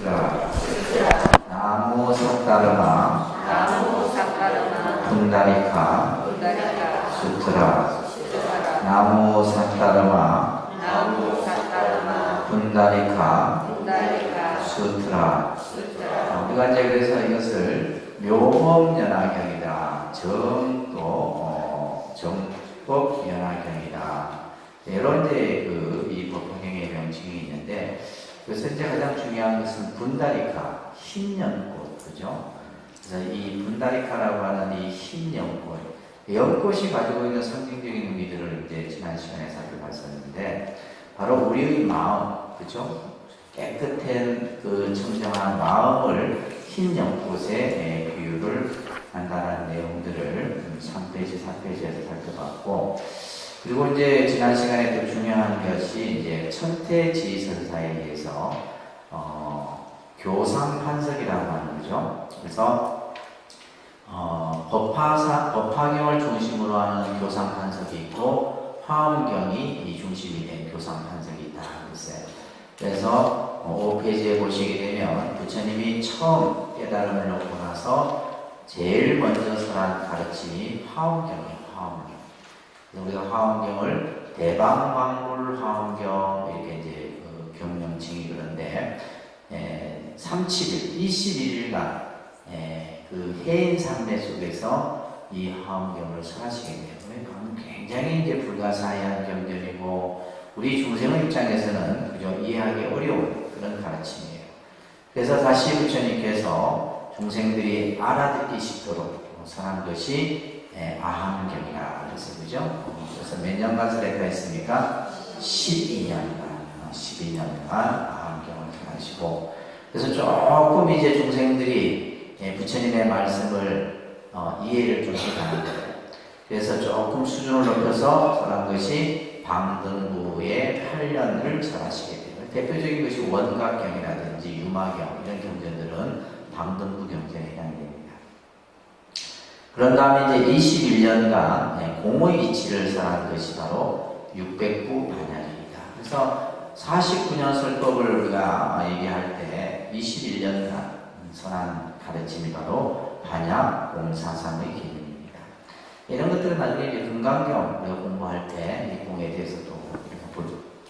수트라. 나무 사타르마 분다리카 수트라. 나무 사타르마 분다리카 수트라. 우리가 이제 그래서 이것을 묘법연화경이다, 정법연화경이다, 이런 이제 이 법화경의 명칭이 있는데, 그래서 이제 가장 중요한 것은 분다리카, 흰 연꽃, 그죠? 그래서 이 분다리카라고 하는 이 흰 연꽃, 연꽃이 가지고 있는 상징적인 의미들을 이제 지난 시간에 살펴봤었는데, 바로 우리의 마음, 그죠? 깨끗한 그 청정한 마음을 흰 연꽃에 비유를 한다는 내용들을 3페이지, 4페이지에서 살펴봤고, 그리고 이제 지난 시간에 또 중요한 것이 이제 천태지선사에 의해서 교상판석이라고 하는 거죠. 그래서 법화경을 중심으로 하는 교상판석이 있고 화엄경이 이 중심이 된 교상판석이 있다고 했어요. 그래서 5페이지에 보시게 되면 부처님이 처음 깨달음을 얻고 나서 제일 먼저 설한 가르침이 화엄경이에요. 화엄경. 우리가 화엄경을 대방광불 화엄경 이렇게 이제 경명칭이 그런데 30일, 21일간 그 해인 산매 속에서 이 화엄경을 설하시게 돼요. 굉장히 이제 불가사의한 경전이고 우리 중생의 입장에서는 그저 이해하기 어려운 그런 가르침이에요. 그래서 다시 부처님께서 중생들이 알아듣기 쉽도록 설한 것이 아함경이라 그래서 그죠? 그래서 몇 년간 설했다 했습니까? 12년간 아함경을 설하시고, 그래서 조금 이제 중생들이 부처님의 말씀을 이해를 좀 해가는 거예요. 그래서 조금 수준을 높여서 설한 것이 방등부의 8년을 설하시게 돼요. 대표적인 것이 원각경이라든지 유마경 이런 경전들은 방등부 경전에 해당됩니다. 그런 다음에 이제 21년간 공의 이치를 설한 것이 바로 600부 반야입니다. 그래서 49년 설법을 우리가 얘기할 때 21년간 설한 가르침이 바로 반야 공사삼의 기능입니다. 이런 것들은 나중에 이제 금강경 우리가 공부할 때 이 공에 대해서도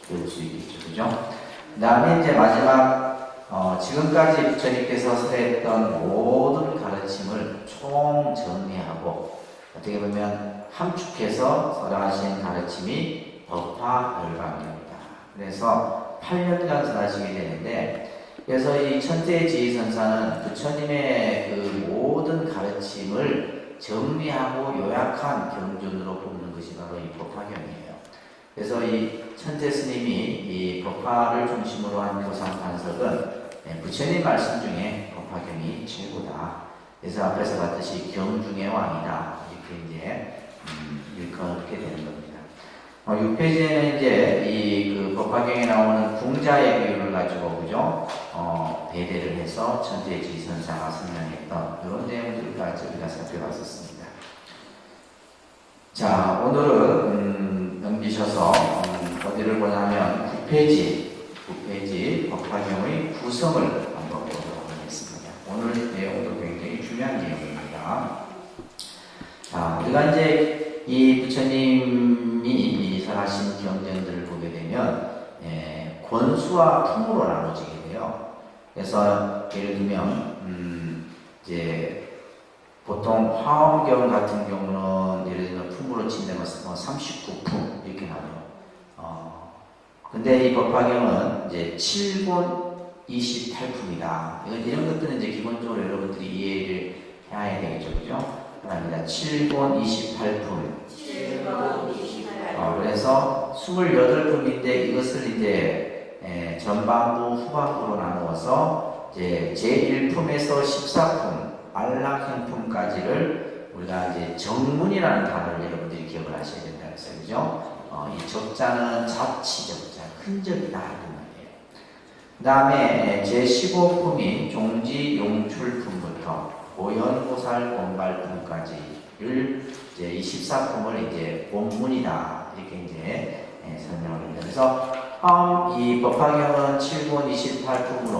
배울 수 있겠죠, 그죠? 그 다음에 이제 마지막 지금까지 부처님께서 설했던 모든 가르침을 총 정리하고 어떻게 보면 함축해서 설하신 가르침이 법화열반경입니다. 그래서 8년간 설하시게 되는데, 그래서 이 천태지선사는 부처님의 그 모든 가르침을 정리하고 요약한 경전으로 뽑는 것이 바로 이 법화경이에요. 그래서 이 천태 스님이 이 법화를 중심으로 한 교상판석은 부처님 말씀 중에 법화경이 최고다. 그래서 앞에서 봤듯이 경 중의 왕이다. 이렇게 이제 일컬게 되는 겁니다. 6페이지에는 이제 이 그 법화경에 나오는 궁자의 비유를 가지고 그죠? 배대를 해서 천태지선사가 설명했던 이런 내용들까지 우리가 살펴봤었습니다. 자, 오늘은 넘기셔서 어디를 보냐면 9페이지 법화경의 구성을 한번 보도록 하겠습니다. 오늘 내용도 굉장히 중요한 내용입니다. 자, 우리가 이제 이 부처님이 설하신 경전들을 보게 되면 권수와 품으로 나눠지게 돼요. 그래서 예를 들면 이제 보통 화엄경 같은 경우는 예를 들면 품으로 친다면 39품 이렇게 나와요. 근데 이 법화경은 이제 7권 28품이다. 이런 것들은 이제 기본적으로 여러분들이 이해를 해야 되겠죠, 그죠? 그럽니다. 7권 28품. 그래서 28품인데 이것을 이제 전반부, 후반부로 나누어서 이제 제1품에서 14품, 안락형품까지를 우리가 이제 정문이라는 단어를 여러분들이 기억을 하셔야 된다고 했어요, 그죠? 이 적자는 자치적자, 흔적이다 그 말이에요. 그 다음에 제15품인 종지 용출품부터 보현보살 본발품까지를 이제 24품을 이제 본문이다 이렇게 이제 설명을 합니다. 그래서 이 법화경은 7권 28품으로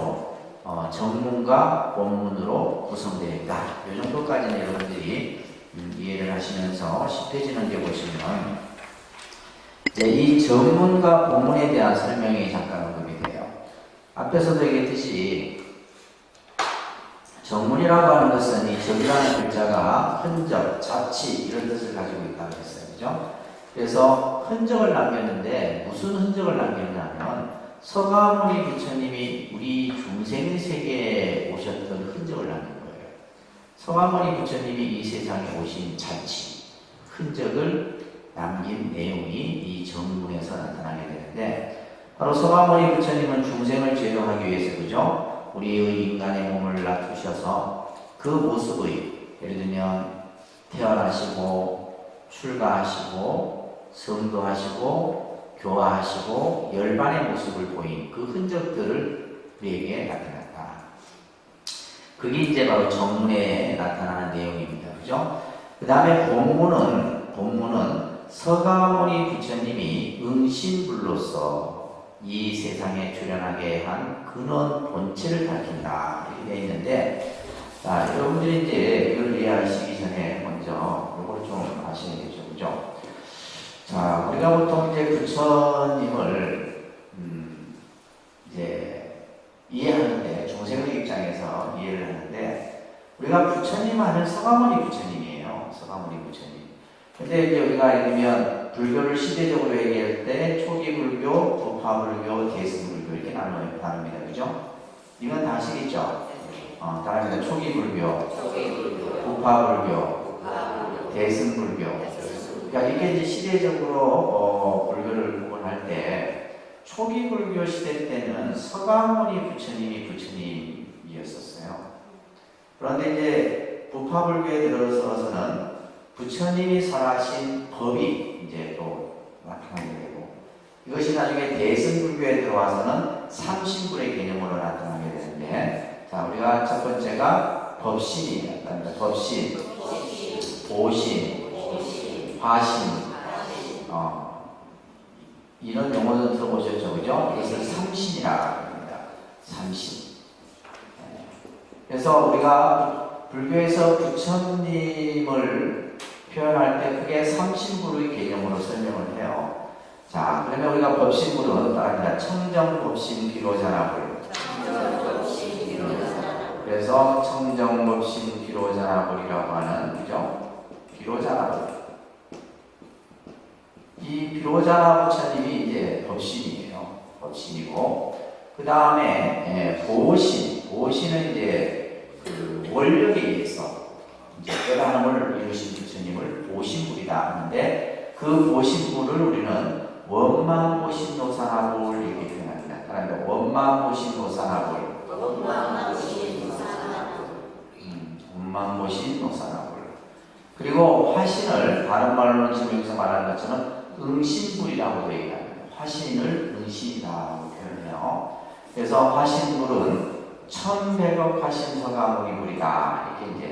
정문과 본문으로 구성되어 있다. 이 정도까지는 여러분들이 이해를 하시면서 10페이지는 이제 보시면 이 정문과 본문에 대한 설명이 잠깐 언급이 돼요. 앞에서도 얘기했듯이 정문이라고 하는 것은 이 정이라는 글자가 흔적, 자취 이런 뜻을 가지고 있다고 했어요. 그죠? 그래서 흔적을 남겼는데 무슨 흔적을 남겼냐면 서가모니 부처님이 우리 중생 세계에 오셨던 흔적을 남긴 거예요. 서가모니 부처님이 이 세상에 오신 자취, 흔적을 남긴 내용이 이 정문에서 나타나게 되는데 바로 서가모니 부처님은 중생을 제도하기 위해서 그죠? 우리의 인간의 몸을 놔두셔서 그 모습의 예를 들면 태어나시고 출가하시고 성도하시고 교화하시고 열반의 모습을 보인 그 흔적들을 우리에게 나타났다. 그게 이제 바로 정문에 나타나는 내용입니다. 그죠? 그 다음에 본문은 서가모니 부처님이 응신불로서 이 세상에 출현하게 한 근원 본체를 밝힌다. 이렇게 되어 있는데, 자, 여러분들이 이제 이걸 이해하시기 전에 먼저 이걸 좀 아셔야 되죠. 그죠? 자, 우리가 보통 이제 부처님을, 이제 이해하는데, 중생의 입장에서 이해를 하는데, 우리가 부처님 하는 서가모니 부처님이에요. 서가모니 부처님. 근데 이제 우리가 예를 들면 불교를 시대적으로 얘기할 때 초기 불교, 부파 불교, 대승 불교 이렇게 나눕니다. 그죠? 이건 다 아시겠죠? 다릅니다. 초기 불교, 부파 불교, 대승 불교. 그러니까 이게 이제 시대적으로 불교를 구분할 때 초기 불교 시대 때는 서가모니 부처님이 부처님이었었어요. 그런데 이제 부파 불교에 들어서서는 부처님이 설하신 법이 이제 또 나타나게 되고 이것이 나중에 대승불교에 들어와서는 삼신불의 개념으로 나타나게 되는데 자 우리가 첫 번째가 법신이에요. 법신, 보신, 화신 이런 용어도 들어보셨죠? 그죠? 이것을 삼신이라고 합니다. 삼신. 그래서 우리가 불교에서 부처님을 표현할 때 크게 삼신불의 개념으로 설명을 해요. 자, 그러면 우리가 법신불은 따라합니다. 청정법신 비로자나불. 그래서 청정법신 비로자나불이라고 하는 그죠? 비로자나불. 이 비로자나 부처님이 이제 법신이에요. 법신이고 그 다음에 보신은 이제 그 원력에 의해서 이제 깨달음을 이루신 부처님을 보신불이다 하는데 그 보신불을 우리는 원만보신노사나불 이렇게 표현합니다. 그러니까 원만보신노사나불 원만보신노사나불 그리고 화신을 다른 말로는 지금 여기서 말하는 것처럼 응신불이라고 얘기합니다. 화신을 응신이라고 표현해요. 그래서 화신불은 1100억 화신서가모니불이다 이렇게 이제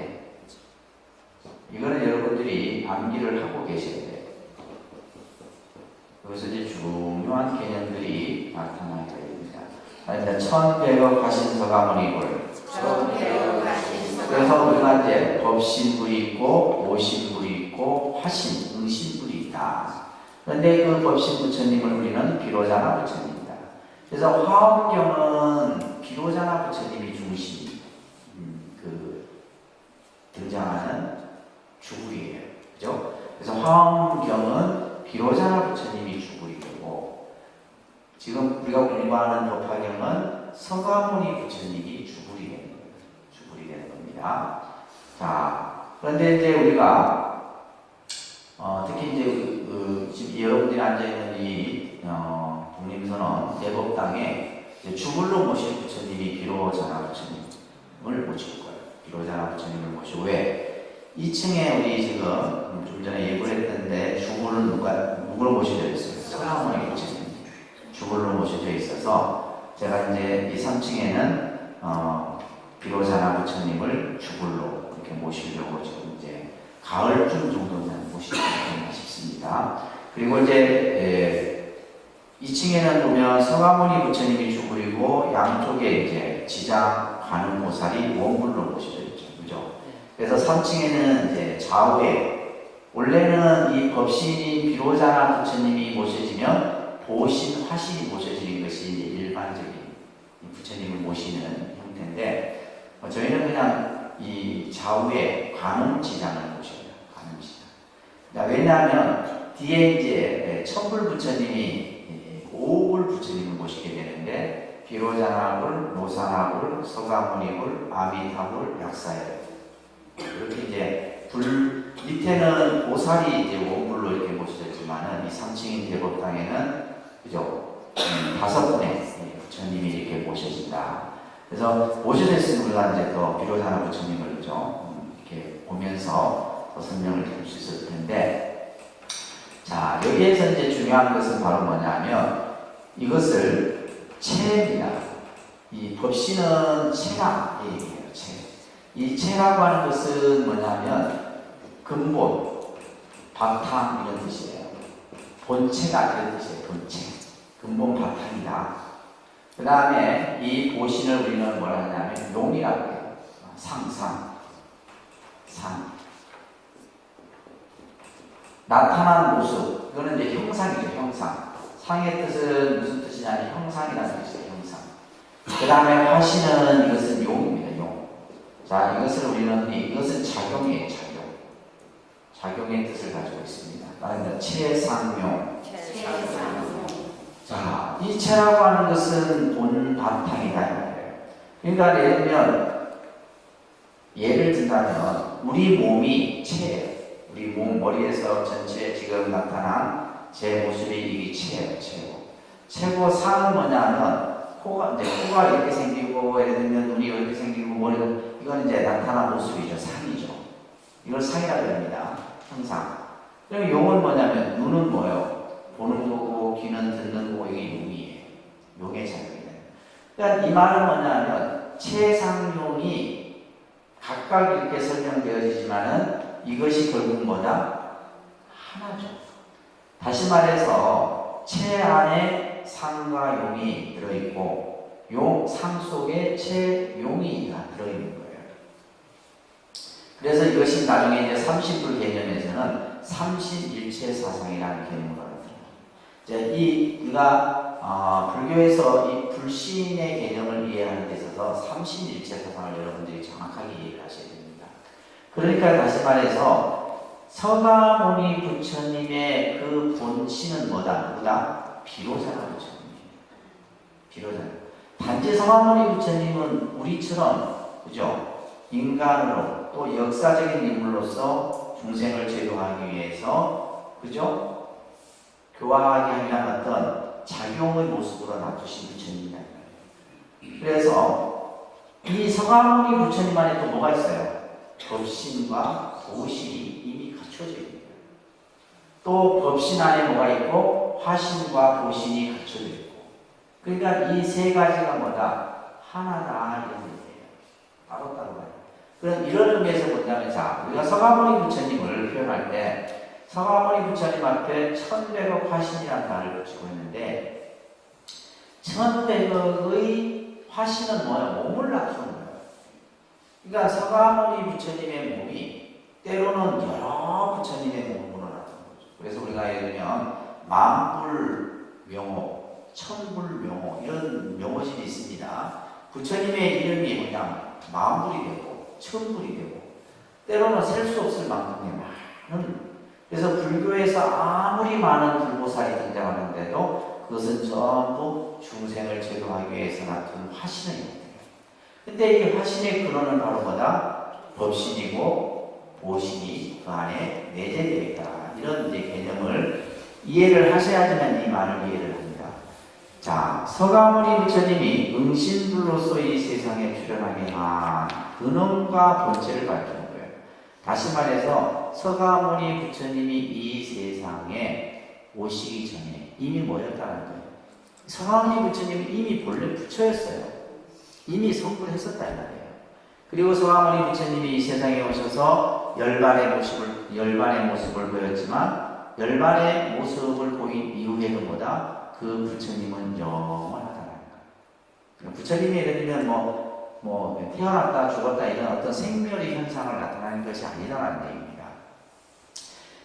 이거는 여러분들이 암기를 하고 계셔야 돼요. 여기서 이제 중요한 개념들이 나타나게 됩니다. 1100억 화신서가모니불. 그래서 우리가 이제 법신불이 있고 오신불이 있고 화신, 응신불이 있다. 그런데 그 법신 부처님을 우리는 비로자나 부처님입니다. 그래서 화엄경은 비로자나 부처님이 중심 등장하는 주불이에요. 그죠? 그래서 화엄경은 비로자나 부처님이 주불이 되고 지금 우리가 공부하는 법화경은 서가모니 부처님이 주불이 되는 겁니다. 주불이 되는 겁니다. 자, 그런데 이제 우리가 특히 이제 지금 여러분들이 앉아있는 이 독립선언 대법당에 주불로 모신 부처님이 비로자나 부처님을 모실 거예요. 비로자나 부처님을 모시고 왜? 2층에 우리 지금 좀 전에 예고를 했는데 주불은 누구로 모셔져 있어요? 서가모니 부처님 주불로 모셔져 있어서 제가 이제 이 3층에는 비로자나 부처님을 주불로 이렇게 모시려고 지금 이제 가을쯤 정도는 모시지 않나 싶습니다. 그리고 이제 2층에는 보면 서가모니 부처님이 주불이고 양쪽에 이제 지장, 관음, 보살이 원불로 모셔져 있죠. 그죠? 그래서 3층에는 이제 좌우에, 원래는 이 법신이 비로자나 부처님이 모셔지면 보신, 화신이 모셔지는 것이 이제 일반적인 부처님을 모시는 형태인데, 저희는 그냥 이 좌우에 관음 지장을 모셔요. 관음 지장. 왜냐하면 뒤에 이제 천불 부처님이 오불 부처님을 모시게 되는데, 비로자나불, 노사나불, 서가모니불, 아미타불, 약사예요. 이렇게 이제 불 밑에는 보살이 이제 원불로 이렇게 모셔졌지만은 이 3층인 대법당에는 그죠? 5분의 부처님이 이렇게 모셔진다. 그래서 모셔졌으면 우리가 이제 더 비로자나 부처님을 그죠? 이렇게 보면서 더 설명을 드릴 수 있을 텐데, 자, 여기에서 이제 중요한 것은 바로 뭐냐면 이것을 체입니다. 이 법신은 체라 이 얘기예요. 체. 이 체라고 하는 것은 뭐냐면 근본, 바탕 이런 뜻이에요. 본체가 이런 뜻이에요. 본체. 근본 바탕이다. 그 다음에 이 보신을 우리는 뭐라 하냐면 용이라고 해요. 상. 나타난 모습. 이거는 이제 형상이죠. 형상. 상의 뜻은 무슨 뜻이냐면 형상이라는 뜻이에요. 형상. 그 다음에 화신은 이것은 용입니다. 용. 자, 이것을 우리는 이것은 작용이에요. 작용의 뜻을 가지고 있습니다. 그러니까 체상용. 자, 이 체라고 하는 것은 본 바탕이다. 그러니까 예를 든다면 우리 몸이 체예요. 우리 몸 머리에서 전체에 지금 나타난 제 모습이 이게 체예요. 체고 상은 뭐냐면 코가 이렇게 생기고, 예를 들면 눈이 이렇게 생기고, 머리가, 이건 이제 나타난 모습이죠. 상이죠. 이걸 상이라고 합니다. 형상. 그럼 용은 뭐냐면 눈은 뭐예요? 보는 거고, 귀는 듣는 거고, 이게 용이에요. 용의 작용이에요. 그러니까 이 말은 뭐냐면 체상용이 각각 이렇게 설명되어지지만은 이것이 결국 뭐다? 하나죠. 다시 말해서 체 안에 상과 용이 들어있고 상 속에 체용이 들어있는 거예요. 그래서 이것이 나중에 이제 삼신불 개념에서는 삼신일체 사상이라는 개념을 얻어요. 우리가 불교에서 이 불신의 개념을 이해하는 데 있어서 삼신일체 사상을 여러분들이 정확하게 이해를 하셔야 됩니다. 그러니까 다시 말해서 서가모니 부처님의 그 본신은 뭐다? 비로자나 부처님입니다. 비로자나. 단지 서가모니 부처님은 우리처럼 그죠? 인간으로 또 역사적인 인물로서 중생을 제도하기 위해서 그죠? 교화하기 위한 어떤 작용의 모습으로 놔두신 부처님이다. 그래서 이 서가모니 부처님 안에 또 뭐가 있어요? 법신과 보신이 이미 갖춰져 있습니다. 또 법신 안에 뭐가 있고 화신과 보신이 갖춰져 있고, 그러니까 이 세 가지가 뭐다? 하나다 이런 얘기예요. 따로따로가요. 그럼 이런 의미에서 뭐냐면, 자, 우리가 서가모니 부처님을 표현할 때 서가모니 부처님 앞에 1100억 화신이라는 단어를 붙이고 있는데, 1100억의 화신은 뭐예요? 몸을 나타내는 거예요. 그러니까 서가모니 부처님의 몸이 때로는 여러 부처님의 몸으로 나타나는 거죠. 그래서 우리가 예를 들면 만불명호, 천불명호 이런 명호신이 있습니다. 부처님의 이름이 뭐냐? 만불이 되고 천불이 되고 때로는 셀 수 없을 만큼의 많은, 그래서 불교에서 아무리 많은 불보살이 등장하는데도 그것은 전부 중생을 제도하기 위해서 나타난 화신의 형태예요. 근데 이 화신의 근원은 바로 뭐다? 법신이고 보신이 그 안에 내재되어 있다. 이런 이제 개념을 이해를 하셔야지만 이 말을 이해를 합니다. 자, 서가모니 부처님이 응신불로서 이 세상에 출현하게 한 근원과 본체를 밝히는 거예요. 다시 말해서 서가모니 부처님이 이 세상에 오시기 전에 이미 뭐였다는 거예요? 서가모니 부처님이 이미 본래 부처였어요. 이미 성불했었다 이 말이에요. 그리고 서가모니 부처님이 이 세상에 오셔서 열반의 모습을 보였지만 열반의 모습을 보인 이후에도 뭐다? 그 부처님은 영원하다는 거예요. 부처님이 예를 들면 태어났다 죽었다 이런 어떤 생멸의 현상을 나타내는 것이 아니라는 얘기입니다.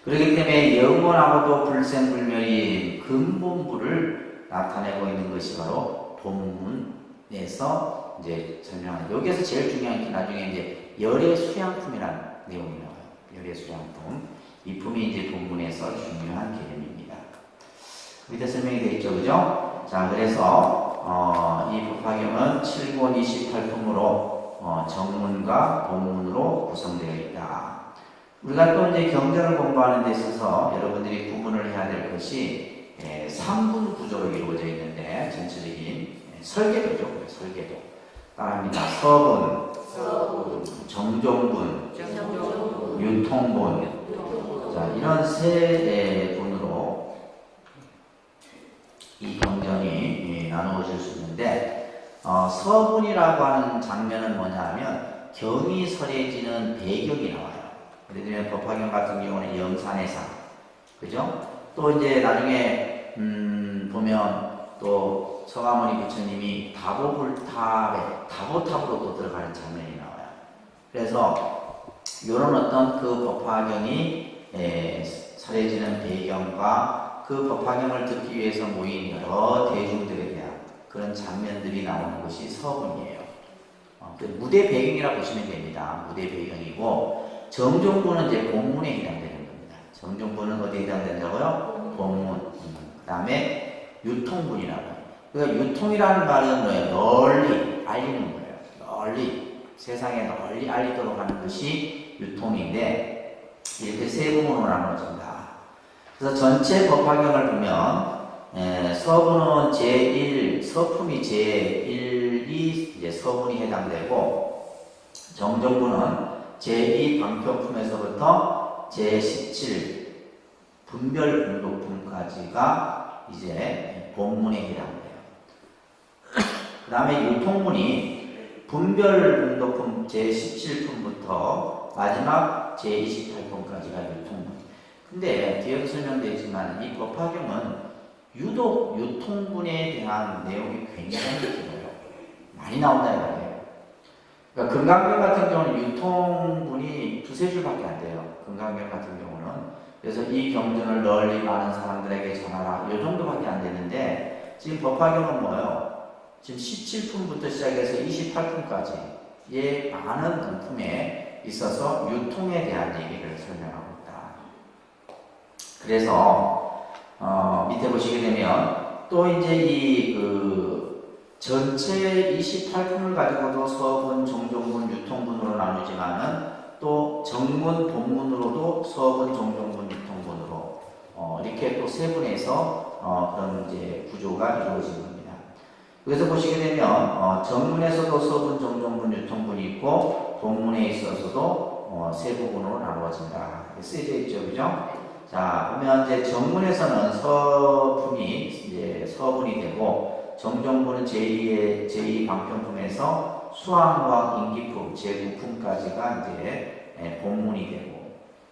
그렇기 때문에 영원하고도 불생불멸이 근본부를 나타내고 있는 것이 바로 본문에서 이제 설명하는. 여기에서 제일 중요한 게 나중에 이제 열의 수양품이라는 내용이 나와요. 열의 수양품. 이 품이 이제 본문에서 중요한 개념입니다. 밑에 설명이 되어 있죠, 그죠? 자, 그래서 이 법화경은 7권 28품으로 정문과 본문으로 구성되어 있다. 우리가 또 이제 경전을 공부하는 데 있어서 여러분들이 구분을 해야 될 것이 3분 구조로 이루어져 있는데 전체적인 설계도죠. 설계도. 따라합니다. 서분, 정종분, 유통분. 자, 이런 세 분으로 이 경전이 나누어질 수 있는데 서분이라고 하는 장면은 뭐냐 하면 경이 설해지는 배경이 나와요. 예를 들면 법화경 같은 경우는 영산해상, 그죠? 또 이제 나중에 보면 또 서가모니 부처님이 다보탑으로 또 들어가는 장면이 나와요. 그래서 이런 어떤 그 법화경이 설해지는 배경과 그 법화경을 듣기 위해서 모인 여러 대중들에 대한 그런 장면들이 나오는 것이 서분이에요. 무대 배경이라 보시면 됩니다. 무대 배경이고 정종부는 이제 본문에 해당되는 겁니다. 정종부는 어디에 해당된다고요? 본문. 그 다음에 유통분이라고. 그러니까 유통이라는 말은 뭐예요? 널리 알리는 거예요. 널리 세상에 널리 알리도록 하는 것이 유통인데 이렇게 세 부분으로 나눠진다. 그래서 전체 법화경을 보면 서분은 제1 서품이 제1이 이제 서분이 해당되고 정종부는 제2 방편품에서부터 제17 분별공독품까지가 이제 본문에 해당돼요. 그 다음에 유통문이 분별공독품 제17품부터 마지막 제28품까지가 유통문. 근데 뒤에도 설명되어 있지만 이 법화경은 유독 유통분에 대한 내용이 굉장히 길어요. 많이 나온다 이거예요. 그러니까 금강경 같은 경우는 유통분이 두세 줄밖에 안 돼요. 금강경 같은 경우는. 그래서 이 경전을 널리 많은 사람들에게 전하라. 이 정도밖에 안 되는데 지금 법화경은 뭐예요? 지금 17품부터 시작해서 28품까지의 많은 분품에 있어서 유통에 대한 얘기를 설명하고 있다. 그래서 밑에 보시게 되면 또 이제 이 전체 28품을 가지고도 서분, 정종분, 유통분으로 나누지만은 또 정문, 본문으로도 서분, 정종분, 유통분으로 이렇게 또 세 분에서 그런 이제 구조가 이루어진 겁니다. 그래서 보시게 되면 정문에서도 서분, 정종분, 유통분이 있고 본문에 있어서도 세 부분으로 나누어진다. 쓰여져 있죠, 그죠? 자, 보면 이제 정문에서는 서품이 이제 서분이 되고 정종부는 제2 방편품에서 수왕왕 인기품 제9품까지가 이제 본문이 되고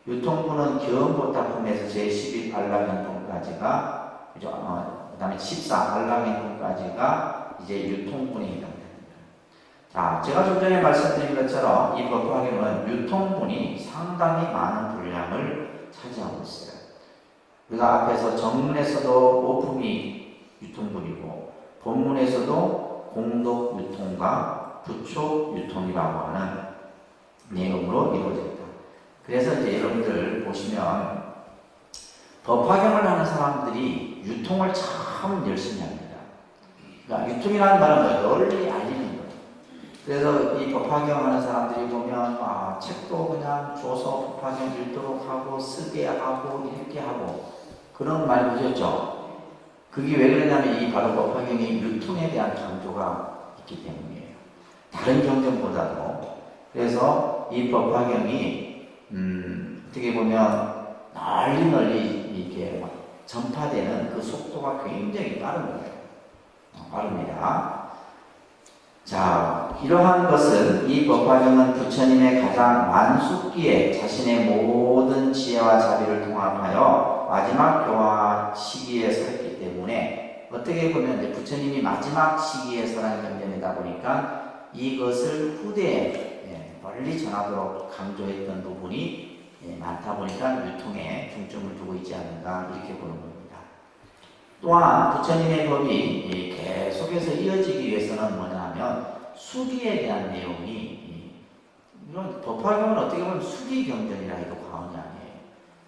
유통부는 경보타품에서 제11 알라견품까지가 그 다음에 14 알라견품까지가 이제 유통분에 해당됩니다. 자, 제가 좀 전에 말씀드린 것처럼 이 법화경은 유통분이 상당히 많은 분량을 차지하고 있어요. 우리가 앞에서 정문에서도 5품이 유통분이고 본문에서도 공덕 유통과 부촉 유통이라고 하는 내용으로 이루어져 있다. 그래서 이제 여러분들 보시면 법화경을 하는 사람들이 유통을 참 열심히 합니다. 그러니까 유통이라는 말은 널리 알리는 거예요. 그래서 이 법화경 하는 사람들이 보면 책도 그냥 줘서 법화경 읽도록 하고 쓰게 하고 읽게 하고 그런 말 보셨죠? 그게 왜 그러냐면 이 바로 법화경이 유통에 대한 강조가 있기 때문이에요. 다른 경전보다도. 그래서 이 법화경이 어떻게 보면 널리 이렇게 전파되는 그 속도가 굉장히 빠른 거예요. 빠릅니다. 자, 이러한 것은 이 법화경은 부처님의 가장 만숙기에 자신의 모든 지혜와 자비를 통합하여 마지막 교화 시기에 섰기 때문에 어떻게 보면 이제 부처님이 마지막 시기에 설한 경전이다 보니까 이것을 후대에 널리 전하도록 강조했던 부분이 많다 보니까 유통에 중점을 두고 있지 않는가 이렇게 보는 겁니다. 또한 부처님의 법이 계속해서 이어지기 위해서는 뭐냐 하면 수기에 대한 내용이 이런 법화경은 어떻게 보면 수기 경전이라 해도 과언이 아니에요.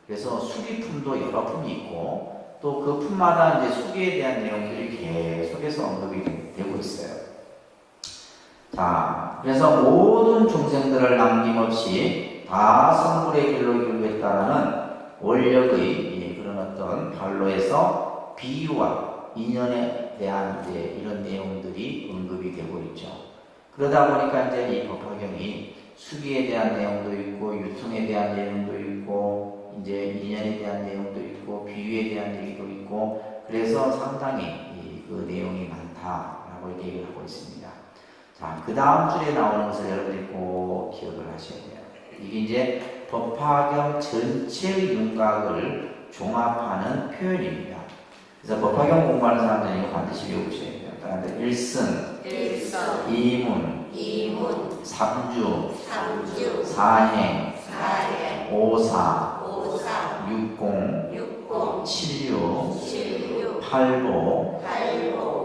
그래서 수기품도 여러 품이 있고 또 그 품마다 이제 수기에 대한 내용들이 계속해서 언급이 되고 있어요. 자, 그래서 모든 중생들을 남김없이 다 성불의 길로 이루겠다라는 원력의 그런 어떤 발로에서 비유와 인연에 대한 이제 이런 내용들이 언급이 되고 있죠. 그러다 보니까 이제 이 법화경이 수기에 대한 내용도 있고 유통에 대한 내용도 있고 이제 인연에 대한 내용도 있고 비유에 대한 얘기도 있고 그래서 상당히 그 내용이 많다라고 얘기를 하고 있습니다. 자, 그 다음 줄에 나오는 것을 여러분들이 꼭 기억을 하셔야 돼요. 이게 이제 법화경 전체의 윤곽을 종합하는 표현입니다. 그래서 법화경 공부하는 사람들은 이거 반드시 외우셔야 돼요. 그런데 일승, 이문, 삼주, 사행, 오사, 육공, 칠류, 팔보,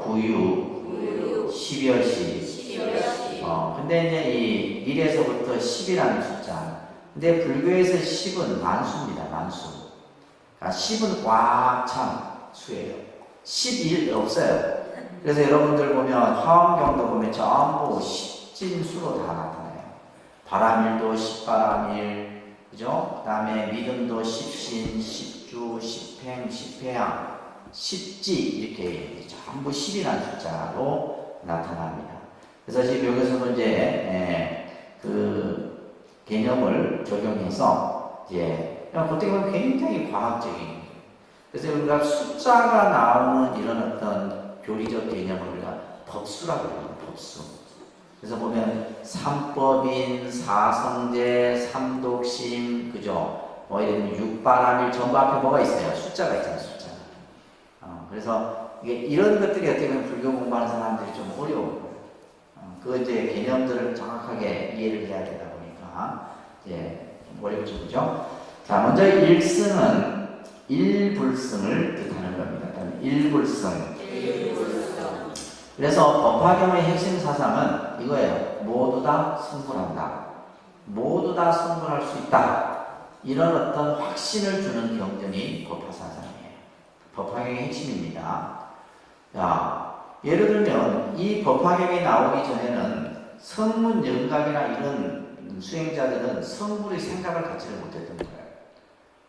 구유, 십여시. 근데 이제 이 1에서부터 10이라는 숫자. 근데 불교에서 10은 만수입니다. 만수. 그러니까 10은 꽉 찬 수예요. 11 없어요. 그래서 여러분들 보면 화엄경도 보면 전부 10진수로 다 나타나요. 바람일도 10바람일, 그죠? 그 다음에 믿음도 10신, 10주, 10행, 10회양, 10지 이렇게 전부 10이라는 숫자로 나타납니다. 그래서 지금 여기서도 이제 그 개념을 적용해서 이제 어떻게 보면 굉장히 과학적인. 그래서 우리가 숫자가 나오는 이런 어떤 교리적 개념을 우리가 법수라고 합니다. 법수. 그래서 보면 삼법인, 사성제, 삼독심, 그죠? 뭐 이런 육바람일 전부 앞에 뭐가 있어요? 숫자가 있잖아요. 숫자. 그래서 이런 것들이 어떻게 보면 불교 공부하는 사람들이 좀 어려워요. 그 이제 개념들을 정확하게 이해를 해야 되다 보니까 이제 어렵죠, 그죠? 자, 먼저 일승은 일불승을 뜻하는 겁니다. 일불승. 그래서 법화경의 핵심 사상은 이거예요. 모두 다 성불한다. 모두 다 성불할 수 있다. 이런 어떤 확신을 주는 경전이 법화사상이에요. 법화경의 핵심입니다. 자, 예를 들면 이 법화경이 나오기 전에는 성문 영각이나 이런 수행자들은 성불의 생각을 갖지를 못했던 거예요.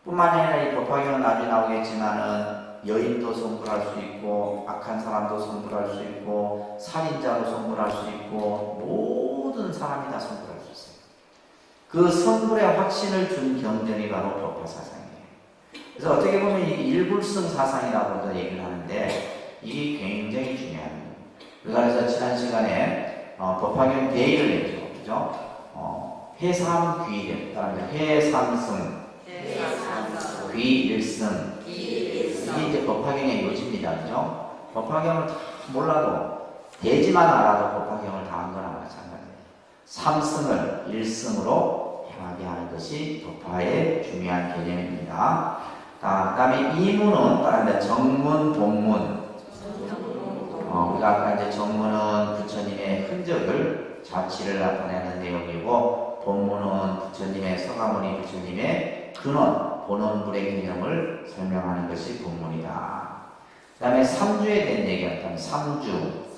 뿐만 아니라 이 법화경은 나중에 나오겠지만은 여인도 성불할 수 있고 악한 사람도 성불할 수 있고 살인자도 성불할 수 있고 모든 사람이 다 성불할 수 있어요. 그 성불의 확신을 준 경전이 바로 법화사상이에요. 그래서 어떻게 보면 이 일불성 사상이라고도 얘기를 하는데 이게 굉장히 중요한 거예요. 그래서 지난 시간에 법화경 대의를 했죠. 그죠? 해삼귀, 해삼승, 귀일승. 이게 이제 법화경의 요지입니다. 그죠? 법화경을 다 몰라도, 대지만 알아도 법화경을 다 한 거나 마찬가지예요. 삼승을 일승으로 행하게 하는 것이 법화의 중요한 개념입니다. 그 다음에 이문은 정문, 본문. 우리가 아까 이제 정문은 부처님의 흔적을 자취를 나타내는 내용이고, 본문은 부처님의 서가모니 부처님의 근원, 본원불의 개념을 설명하는 것이 본문이다. 그 다음에 삼주에 대한 얘기가 있다면 삼주.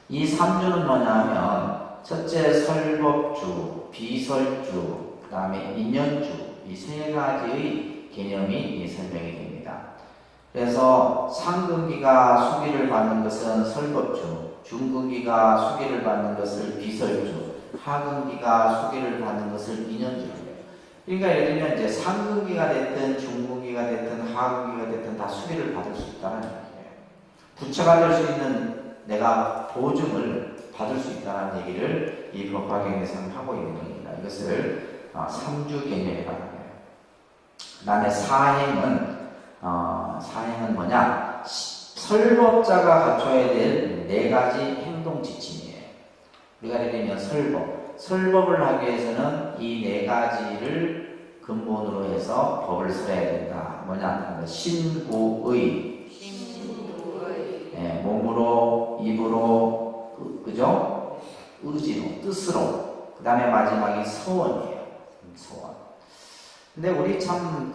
이 삼주는 뭐냐면 첫째 설법주, 비설주, 그 다음에 인연주 이 세 가지의 개념이 설명이 됩니다. 그래서 상근기가 수기를 받는 것은 설법주, 중근기가 수기를 받는 것을 비설주, 하근기가 수기를 받는 것을 인연주예요. 그러니까 예를 들면 이제 상근기가 됐든 중근기가 됐든 하근기가 됐든 다 수기를 받을 수 있다는 얘기예요. 부처가 될 수 있는 내가 보증을 받을 수 있다는 얘기를 이 법화경에서는 하고 있는 겁니다. 이것을 삼주 개념이라고 합니다. 그 다음에 사행은 뭐냐? 설법자가 갖춰야 될 네 가지 행동 지침이에요. 우리가 예를 들면 설법을 하기 위해서는 이 네 가지를 근본으로 해서 법을 써야 된다. 뭐냐? 신구의. 네, 몸으로, 입으로, 그죠? 의지로, 뜻으로. 그 다음에 마지막이 서원이에요. 서원. 근데 우리 참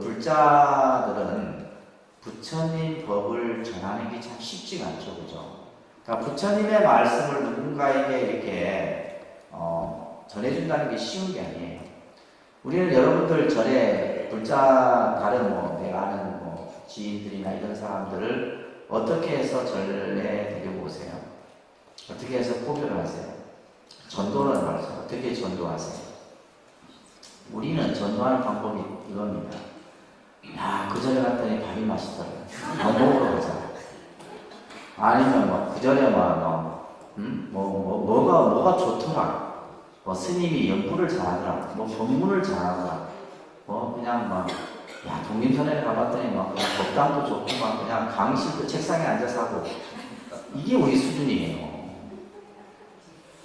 불자들은 부처님 법을 전하는 게 참 쉽지가 않죠. 그죠? 그러니까 부처님의 말씀을 누군가에게 이렇게 전해준다는 게 쉬운 게 아니에요. 우리는 여러분들 절에 불자 다른 내가 아는 지인들이나 이런 사람들을 어떻게 해서 절에 데리고 오세요? 어떻게 해서 포교를 하세요? 전도를 하세요. 어떻게 전도하세요? 우리는 전도하는 방법이 이겁니다. 야, 그 전에 갔더니 밥이 맛있더라고요. 밥 먹으러 가자. 아니면 그 전에 뭐가 좋더라. 스님이 연구를 잘하더라. 법문을 잘하더라. 그냥 야, 독립선에 가봤더니 그냥 법당도 좋고 그냥 강의실도 책상에 앉아서 하고. 이게 우리 수준이에요.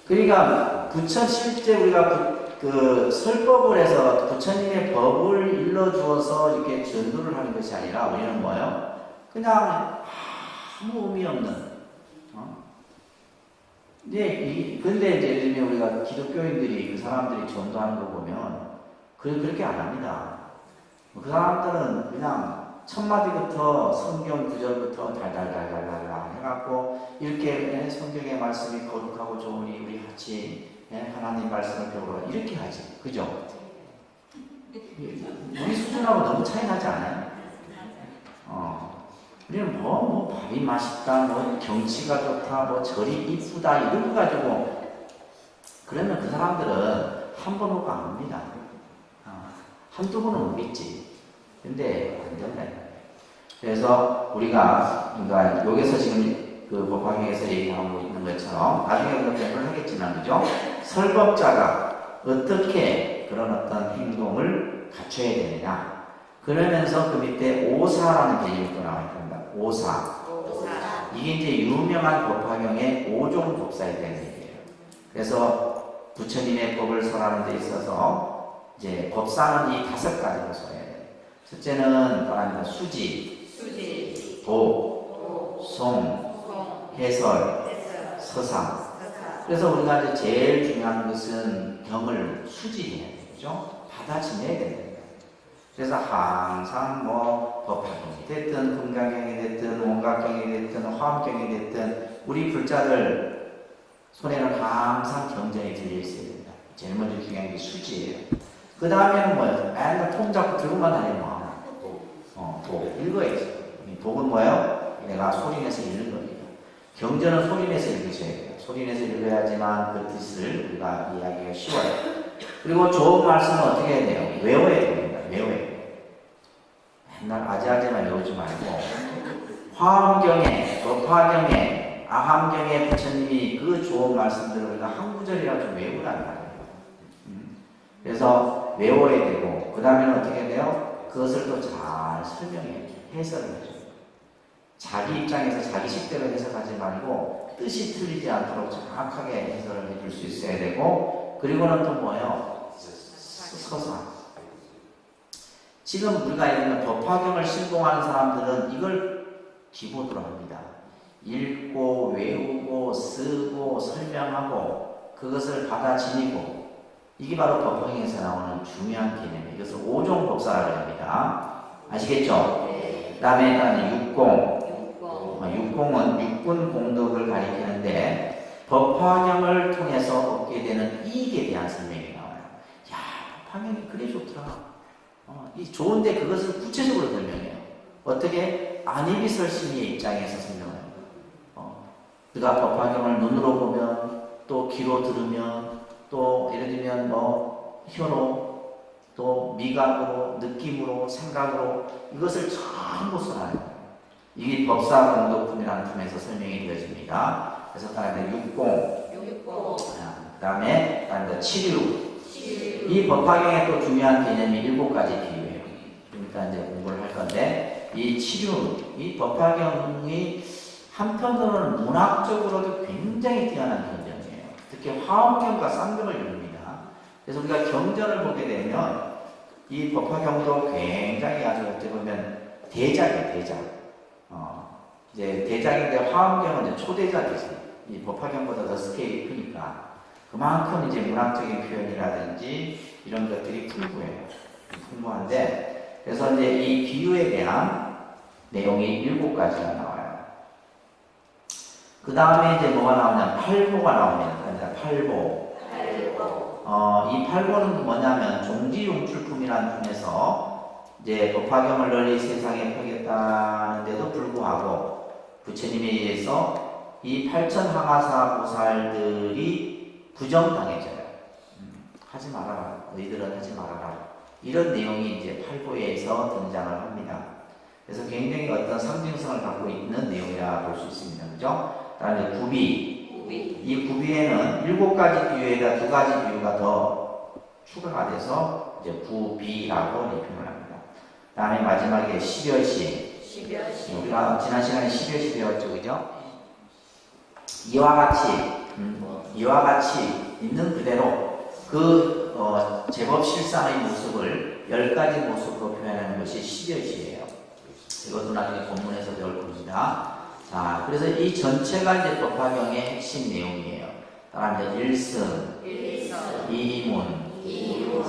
그러니까 실제 우리가 설법을 해서 부처님의 법을 일러주어서 이렇게 전도를 하는 것이 아니라 우리는 뭐예요? 그냥 아무 의미 없는. 근데 이제 예를 들면 우리가 기독교인들이 그 사람들이 전도하는 거 보면 그렇게 안 합니다. 그 사람들은 그냥 첫 마디부터 성경 구절부터 달달달달달 해갖고 이렇게 성경의 말씀이 거룩하고 좋으니 우리 같이 하나님 말씀을 배우러 이렇게 하지. 그죠? 우리 수준하고 너무 차이 나지 않아요? 우리는 밥이 맛있다, 경치가 좋다, 절이 이쁘다, 이런 거 가지고 그러면 그 사람들은 한 번 오고 안 옵니다. 한두 번은 오겠지. 근데 안 된다. 그래서 우리가, 그러니까 여기서 지금 그 법화경에서 얘기하고 있는 것처럼 나중에 우리가 배분을 하겠지만, 그죠? 설법자가 어떻게 그런 어떤 행동을 갖춰야 되느냐. 그러면서 그 밑에 오사라는 개념이 또 나와 있습니다. 오사. 이게 이제 유명한 법화경의 5종 법사에 대한 얘기예요. 그래서 부처님의 법을 설하는 데 있어서 이제 법사는 이 5가지로 써야 돼요. 첫째는 말합니다. 수지, 도, 송, 해설, 서상. 그래서 우리가 이제 제일 중요한 것은 경을 수지해야 되죠. 받아지내야 된다. 그래서 항상 법화경이 됐든 금강경이 됐든 원각경이 됐든 화엄경이 됐든 우리 불자들 손에는 항상 경전이 들려 있어야 된다. 제일 먼저 중요한 게 수지예요. 그 다음에는 뭐예요? 맨날 통 잡고 들고만 다니면 도 읽어야지. 독은 뭐예요? 내가 소리내서 읽는 겁니다. 경전은 소리내서 읽으셔야 돼요. 소리내서 읽어야지만 그 뜻을 우리가 이해하기가 쉬워요. 그리고 좋은 말씀은 어떻게 해야 돼요? 외워야 됩니다. 외워야 돼요. 맨날 아재아재만 외우지 말고 화엄경에, 법화경에, 아함경에 부처님이 그 좋은 말씀들을 우리가 한 구절이라도 좀 외우란 말이에요. 그래서 외워야 되고 그 다음에는 어떻게 해야 돼요? 그것을 또 잘 설명해, 해설을 해줘요. 자기 입장에서 자기 식대로 해석하지 말고 뜻이 틀리지 않도록 정확하게 해설을 해줄 수 있어야 되고, 그리고는 또 뭐예요? 서상. 지금 우리가 읽는 법화경을 신봉하는 사람들은 이걸 기본으로 합니다. 읽고 외우고 쓰고 설명하고 그것을 받아 지니고, 이게 바로 법화경에서 나오는 중요한 개념이에요. 이것을 5종 법사라고 합니다. 아시겠죠? 그 다음에 육공. 육공은 육군 공덕을 가리키는데 법화경을 통해서 얻게 되는 이익에 대한 설명이 나와요. 야, 법화경이 그래 좋더라. 이 좋은데 그것을 구체적으로 설명해요. 어떻게? 안이비설신의 입장에서 설명해요. 그가 법화경을 눈으로 보면, 또 귀로 들으면, 또 예를 들면 혀로, 또 미각으로, 느낌으로, 생각으로 이것을 전부 설하는, 이게 법사공덕품이라는 품에서 설명이 되어집니다. 그래서 다음에 육공, 그 다음에 칠유. 이 법화경에 또 중요한 개념이 7가지 비유예요. 그러니까 이제 공부를 할 건데, 이 치륜, 이 법화경이 한편으로는 문학적으로도 굉장히 뛰어난 경전이에요. 특히 화엄경과 쌍경을 이룹니다. 그래서 우리가 경전을 보게 되면 이 법화경도 굉장히 아주 어떻게 보면 대작이에요, 대작. 이제 대작인데 화엄경은 이제 초대작이지. 이 법화경보다 더 스케일이 크니까 그만큼 이제 문학적인 표현이라든지 이런 것들이 풍부해요. 풍부한데, 그래서 이제 이 비유에 대한 내용이 7가지가 나와요. 그 다음에 이제 뭐가 나오냐면 팔보가 나옵니다. 팔보. 이 팔보는 뭐냐면 종지용출품이라는 품에서 이제 법화경을 널리 세상에 펴겠다는데도 불구하고 부처님에 의해서 이 8,000항아사 보살들이 부정당해져요. 하지 말아라. 너희들은 하지 말아라. 이런 내용이 이제 팔보에서 등장을 합니다. 그래서 굉장히 어떤 상징성을 갖고 있는 내용이라 볼 수 있습니다. 그죠? 다음에 구비. 이 구비에는 7가지 비유에다 2가지 비유가 더 추가가 돼서 이제 구비라고 표현을 합니다. 다음에 마지막에 십여시. 우리가 지난 시간에 십여시 배웠죠, 그죠? 이와 같이 있는 그대로 그 제법 실상의 모습을 10가지 모습으로 표현하는 것이 십여시예요. 이것도 나중에 본문에서 배울 겁니다. 자, 그래서 이 전체가 이제 법화경의 핵심 내용이에요. 따라서 일승, 이문,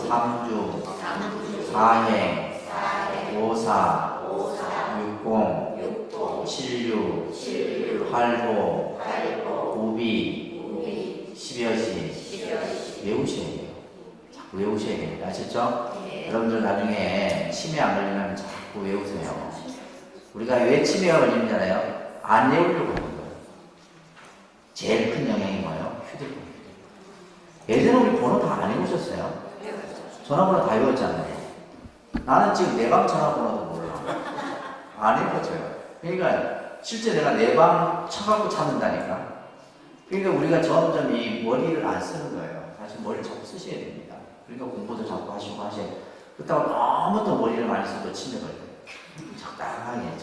삼주, 사행, 오사, 육공, 칠류, 팔보, 구비, 십여시. 외우셔야 돼요. 자꾸 외우셔야 됩니다. 아셨죠? 여러분들 나중에 치매 안 걸리면 자꾸 외우세요. 우리가 왜 치매가 걸리잖아요. 안 외우려고 하는 거예요. 제일 큰 영향이 뭐예요? 휴대폰. 예전에 우리 번호 다 안 외우셨어요? 전화번호 다 외웠잖아요. 나는 지금 내 방 전화번호도 몰라. 안 외워져요. 그러니까 실제 내가 내 방 쳐갖고 찾는다니까. 그러니까 우리가 점점 이 머리를 안 쓰는 거예요. 사실 머리를 자꾸 쓰셔야 됩니다. 그러니까 공부도 자꾸 하시고 하셔야 돼요. 그렇다고 너무 또 머리를 많이 써도 치매 걸려요. 적당하게.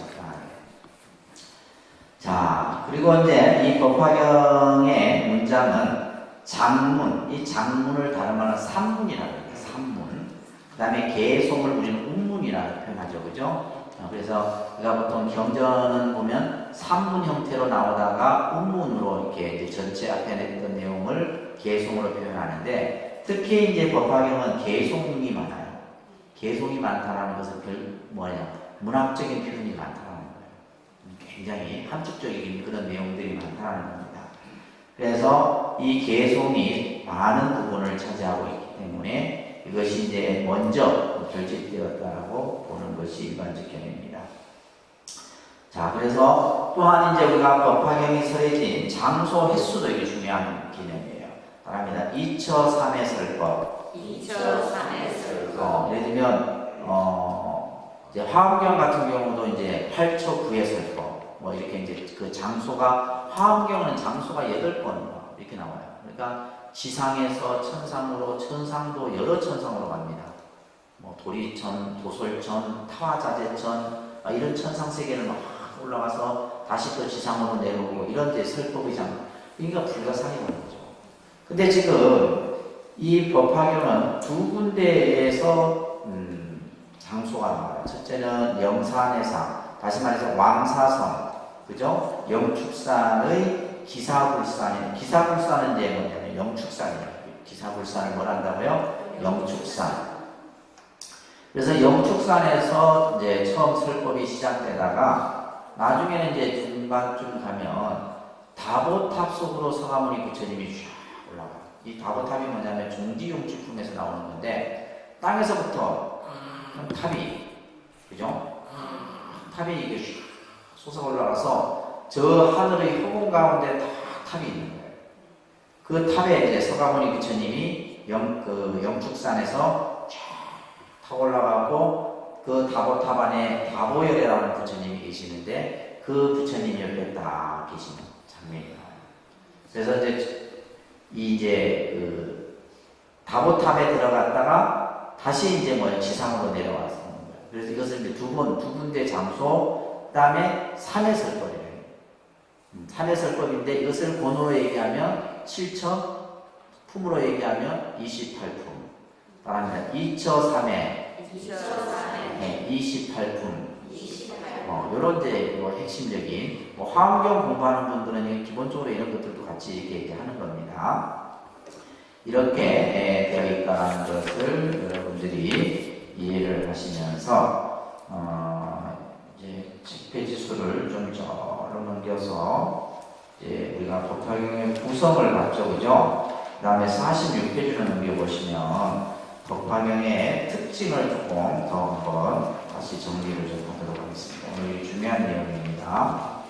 자, 그리고 이제 이 법화경의 문장은 장문, 이 장문을 다른 말은 산문이라고 해요. 산문. 그 다음에 개송을 우리는 운문이라고 표현하죠. 그죠? 그래서 우리가 보통 경전은 보면 산문 형태로 나오다가 운문으로 이렇게 이제 전체 앞에 냈던 내용을 개송으로 표현하는데, 특히 이제 법화경은 개송이 많아요. 개송이 많다는 것은 문학적인 표현이 많다는 거예요. 굉장히 함축적인 그런 내용들이 많다는 겁니다. 그래서 이 개송이 많은 부분을 차지하고 있기 때문에 이것이 이제 먼저 결집되었다라고 보는 것이 일반적 견해입니다. 자, 그래서 또한 이제 우리가 법화경이 서해진 장소 횟수도 이게 중요한 개념이에요. 바랍니다. 2처 3회 설법. 예를 들면 이제 화엄경 같은 경우도 이제 8처 9회 설법. 뭐 이렇게 이제 그 장소가 화엄경은 장소가 8번 이렇게 나와요. 그러니까 지상에서 천상으로, 천상도 여러 천상으로 갑니다. 뭐 도리천, 도솔천, 타화자재천 이런 천상 세계를 막 올라가서 다시 또 지상으로 내려오고 이런 데 설법이잖아요. 그러니까 불가사의라는 거죠. 근데 지금 이 법화경은 2군데에서 장소가 나와요. 첫째는 영산해상, 다시 말해서 왕사성, 그죠? 영축산의 기사불산이에요. 기사불산은 이제 뭐냐면 영축산이에요. 기사불산을 뭘 한다고요? 영축산. 그래서 영축산에서 이제 처음 설법이 시작되다가 나중에는 이제 중반쯤 가면 다보탑 속으로 서가모니 부처님이 쫙 올라가요. 이 다보탑이 뭐냐면 종지용축품에서 나오는 건데 땅에서부터 탑이, 그죠? 탑이 이게 슉 솟아 올라가서 저 하늘의 허공 가운데 다 탑이 있는 거예요. 그 탑에 이제 서가모니 부처님이 영축산에서 쫙 타고 올라가고 그 다보탑 안에 다보열이라는 부처님이 계시는데 그 부처님 옆에 딱 계시는 장면이 나와요. 그래서 이제 그 다보탑에 들어갔다가 다시 이제 지상으로 내려와서 그래서 이것을 이제 두 군데 장소, 그 다음에 산해설법이래요. 산해설법인데 이것을 권으로 얘기하면 7처, 품으로 얘기하면 28품. 따라합니다. 2처 3해, 28품. 요런 이제 핵심적인, 화엄경 공부하는 분들은 기본적으로 이런 것들도 같이 이렇게 하는 겁니다. 이렇게 되어 있다는 것을 여러분들이 이해를 하시면서, 이제 페이지 수를 좀 저로 넘겨서, 이제 우리가 법화경의 구성을 봤죠, 그죠? 그 다음에 46페이지로 넘겨보시면, 법화경의 특징을 조금 더 한번 다시 정리를 좀 하도록 하겠습니다. 오늘 중요한 내용입니다.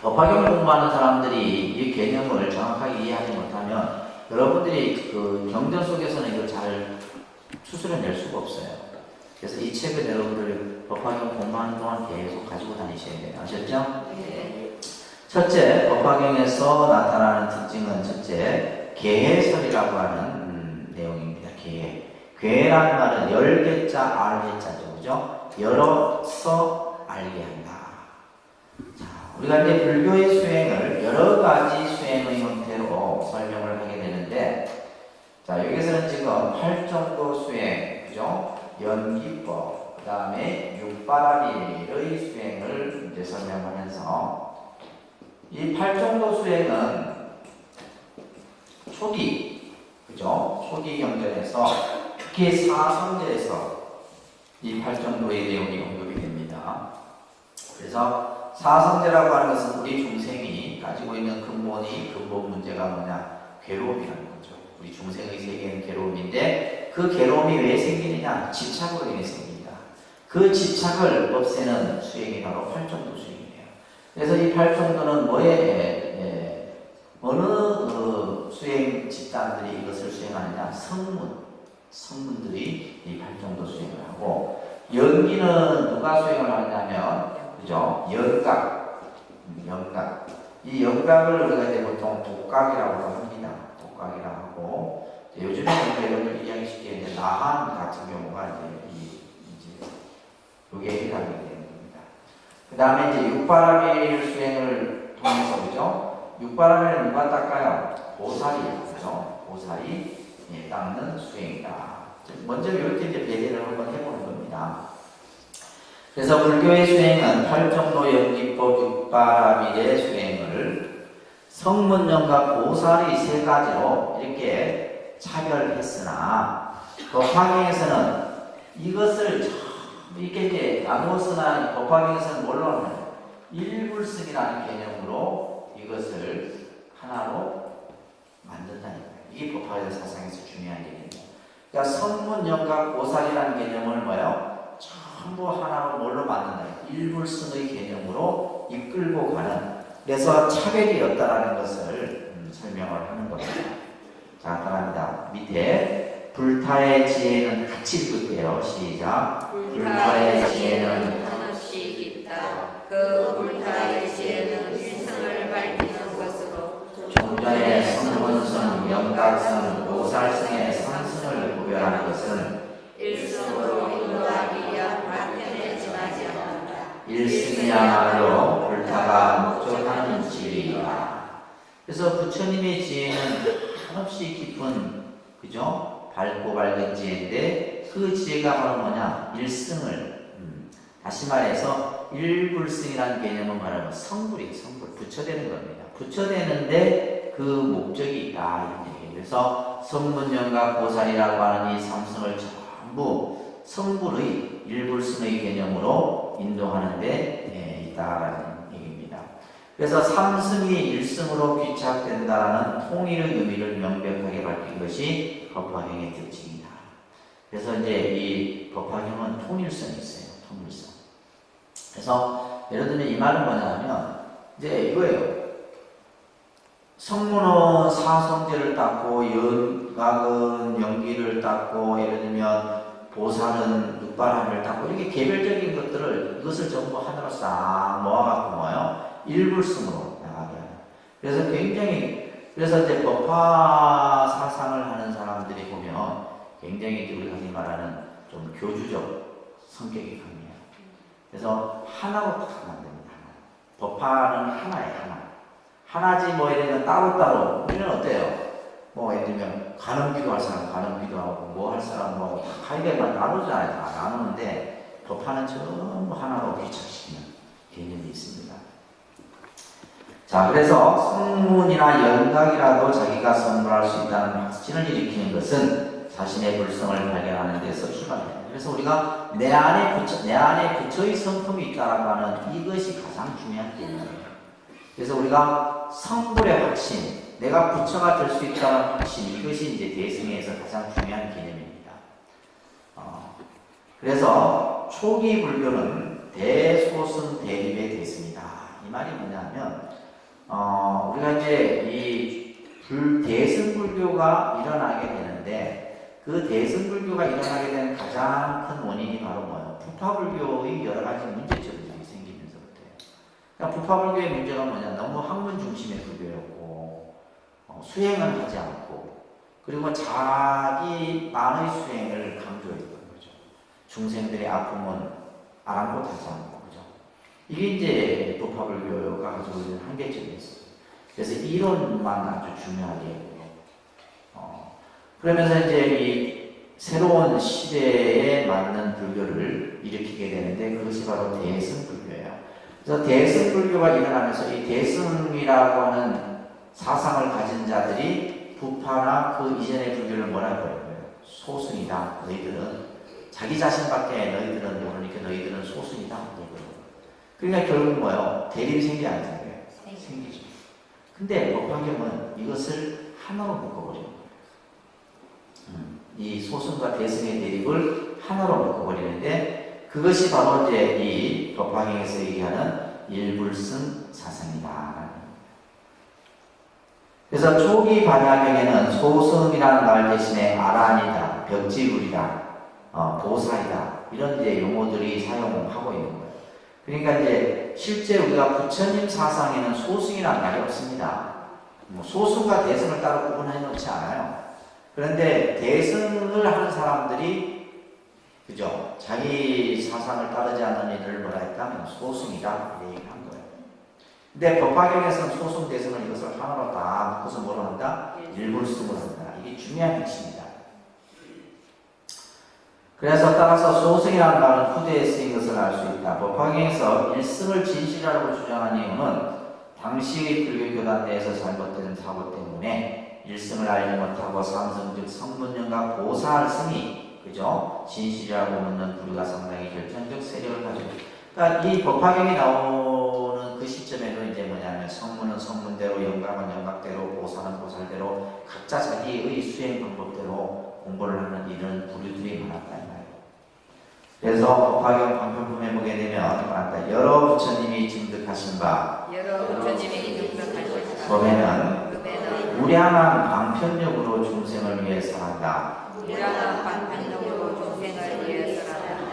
법화경을 공부하는 사람들이 이 개념을 정확하게 이해하지 못하면 여러분들이 그 경전 속에서는 이걸 잘 추스려낼 수가 없어요. 그래서 이 책은 여러분들 법화경 공부하는 동안 계속 가지고 다니셔야 돼요. 아셨죠? 네. 첫째, 법화경에서 나타나는 특징은 첫째, 계해설이라고 하는 내용입니다. 계해. 괴라는 말은 열개자 알개자죠, 그죠? 열어서 알게 한다. 자, 우리가 이제 불교의 수행을 여러 가지 수행의 형태로 설명을 하게 되는데, 자, 여기서는 지금 8정도 수행, 그죠? 연기법, 그 다음에 육바라밀의 수행을 이제 설명하면서, 이 8정도 수행은 초기, 그죠? 초기 경전에서 특히 사성제에서 이 8정도의 내용이 언급이 됩니다. 그래서 사성제라고 하는 것은 우리 중생이 가지고 있는 근본 문제가 뭐냐? 괴로움이라는 거죠. 우리 중생의 세계는 괴로움인데 그 괴로움이 왜 생기느냐? 집착으로 인해 생깁니다. 그 집착을 없애는 수행이 바로 8정도 수행이에요. 그래서 이 8정도는 어느 수행 집단들이 이것을 수행하느냐? 성문들이 이 8정도 수행을 하고, 연기는 누가 수행을 하냐면, 그죠? 영각. 이 영각을 우리가 이제 보통 독각이라고 합니다. 독각이라고 하고, 요즘에는 여러분들 이해하기 이제 나한 같은 경우가 이제 요게 해당이 되는 겁니다. 그 다음에 이제 육바라밀 수행을 통해서, 그죠? 육바라밀은 누가 닦아요? 보살이, 그죠? 보살이 닦는 수행이다. 먼저 이렇게 이제 배제를 한번 해보는 겁니다. 그래서 불교의 수행은 8정도 연기법 육바라밀의 수행을 성문영과 보살의 세 가지로 이렇게 차별했으나, 그 화경에서는 이것을 이렇게 이제 나누었으나 법화경에서는 뭘로 하냐면 일불승이라는 개념으로 이것을 하나로 만든다는 거예요. 이게 법화경 사상에서 중요한 개념이에요. 그러니까 성문영과 보살이라는 개념을 뭐예요? 전부 하나로 뭘로 만든다? 일불승의 개념으로 이끌고 가는, 그래서 차별이 없다라는 것을 설명을 하는 겁니다. 자, 따라합니다. 밑에 불타의 지혜는 같이 읽을게요. 시작. 불타의 지혜는 한없이 깊다. 그 불타의 지혜는 일성을 밝히는 것으로 종전의 성문승, 영각승, 보살승의 상승을 구별하는 것은 일성으로 인도하기 위한 반편에 지나지 않는다. 일승이야말로 불타가 목적하는 지혜이다. 그래서 부처님의 지혜는 한없이 깊은, 그죠? 밝고 밝은 지혜인데, 그 지혜가 바로 뭐냐? 일승을, 다시 말해서 일불승이라는 개념은 말하면 성불, 부처되는 겁니다. 부처되는데 그 목적이 있다, 이런 얘기예요. 그래서 성문영각 보살이라고 하는 이 삼승을 전부 성불의 일불승의 개념으로 인도하는 데 있다라는 얘기입니다. 그래서 삼승이 일승으로 귀착된다라는 통일의 의미를 명백하게 밝힌 것이 법화경의 특징이다. 그래서 이제 이 법화경은 통일성이 있어요. 통일성. 그래서 예를 들면 이 말은 뭐냐면 이제 이거예요. 성문은 사성제를 닦고, 연각은 연기를 닦고, 예를 들면 보살은 육바라밀을 닦고, 이렇게 개별적인 것들을 이것을 전부 하나로 싹 모아갖고 뭐예요? 일불승으로 나가게 하는. 그래서 굉장히, 그래서 이제 법화 사상을 하는 사람들이 보면 굉장히 우리가 흔히 말하는 좀 교주적 성격이 강해요. 그래서 하나로 딱 만듭니다. 법화는 하나예요, 하나. 하나지 뭐 예를 들면 따로따로 우리는 어때요? 뭐 예를 들면 간음 기도할 사람 간음 기도하고 뭐 할 사람 뭐 가위바위보 나누잖아요. 다 나누는데 법화는 전부 하나로 귀착시키는 개념이 있습니다. 자, 그래서 성문이나 연각이라도 자기가 선물할 수 있다는 확신을 일으키는 것은 자신의 불성을 발견하는 데서 출발합니다. 그래서 우리가 내 안에 부처의 성품이 있다라고 하는 이것이 가장 중요한 개념이에요. 그래서 우리가 성불의 확신, 내가 부처가 될 수 있다는 확신, 이것이 이제 대승에서 가장 중요한 개념입니다. 그래서 초기 불교는 대소승 대립에 됐습니다. 이 말이 뭐냐면, 우리가 이제 이 대승불교가 일어나게 되는데, 그 대승불교가 일어나게 된 가장 큰 원인이 바로 뭐예요? 부파불교의 여러 가지 문제점들이 생기면서부터예요. 그러니까 부파불교의 문제가 뭐냐? 너무 학문 중심의 불교였고, 수행을 하지 않고, 그리고 자기만의 수행을 강조했던 거죠. 중생들의 아픔은 아랑곳하지 않고, 그죠? 이게 이제 부파불교가 가지고 있는 한계점이었어요. 그래서 이론만 아주 중요하게 했고요. 그러면서 이제 이 새로운 시대에 맞는 불교를 일으키게 되는데 그것이 바로 대승불교예요. 그래서 대승불교가 일어나면서 이 대승이라고 하는 사상을 가진 자들이 부파나 그 이전의 불교를 뭐라고 해요? 소승이다. 너희들은 자기 자신밖에 너희들은 모르니까 너희들은 소승이다. 그러니까 결국 뭐예요? 대립이 생기 안 생겨요? 생기죠. 근데 법화경은 이것을 하나로 묶어버려요. 이 소승과 대승의 대립을 하나로 묶어버리는데 그것이 바로 이제 이 법화경에서 얘기하는 일불승 사상이다. 그래서 초기 반야경에는 소승이라는 말 대신에 아란이다, 벽지불이다, 보살이다 이런 이제 용어들이 사용하고 있는 거예요. 그러니까 이제 실제 우리가 부처님 사상에는 소승이라는 말이 없습니다. 뭐 소승과 대승을 따로 구분해 놓지 않아요. 그런데 대승을 하는 사람들이 그죠? 자기 사상을 따르지 않는 이들을 뭐라 했다면 소승이다 이렇게 얘기한 거예요. 근데 법화경에서는 소승 대승을 이것을 하나로 다 묶어서 뭐로 한다? 일불승을 한다. 이게 중요한 핵심이다. 그래서 따라서 소승이라는 말은 후대에 쓰인 것을 알 수 있다. 법화경에서 일승을 진실이라고 주장한 이유는 당시의 불교 교단 내에서 잘못된 사고 때문에 일승을 알지 못하고 삼승 즉 성문연과 보살승이 그죠? 진실이라고 묻는 부류가 상당히 결정적 세력을 가지고 그러니까 이 법화경이 나오는 그 시점에도 이제 뭐냐면 성문은 성문대로 영각은 영각대로 보살은 보살대로 각자 자기의 수행 방법대로 공부를 하는 이런 부류들이 많았다 이 말이에요. 그래서 법화경 방편품에 보게 되면 말한다. 여러 부처님이 증득하신 바 법에는 무량한 방편력으로 중생을 위해 살았다.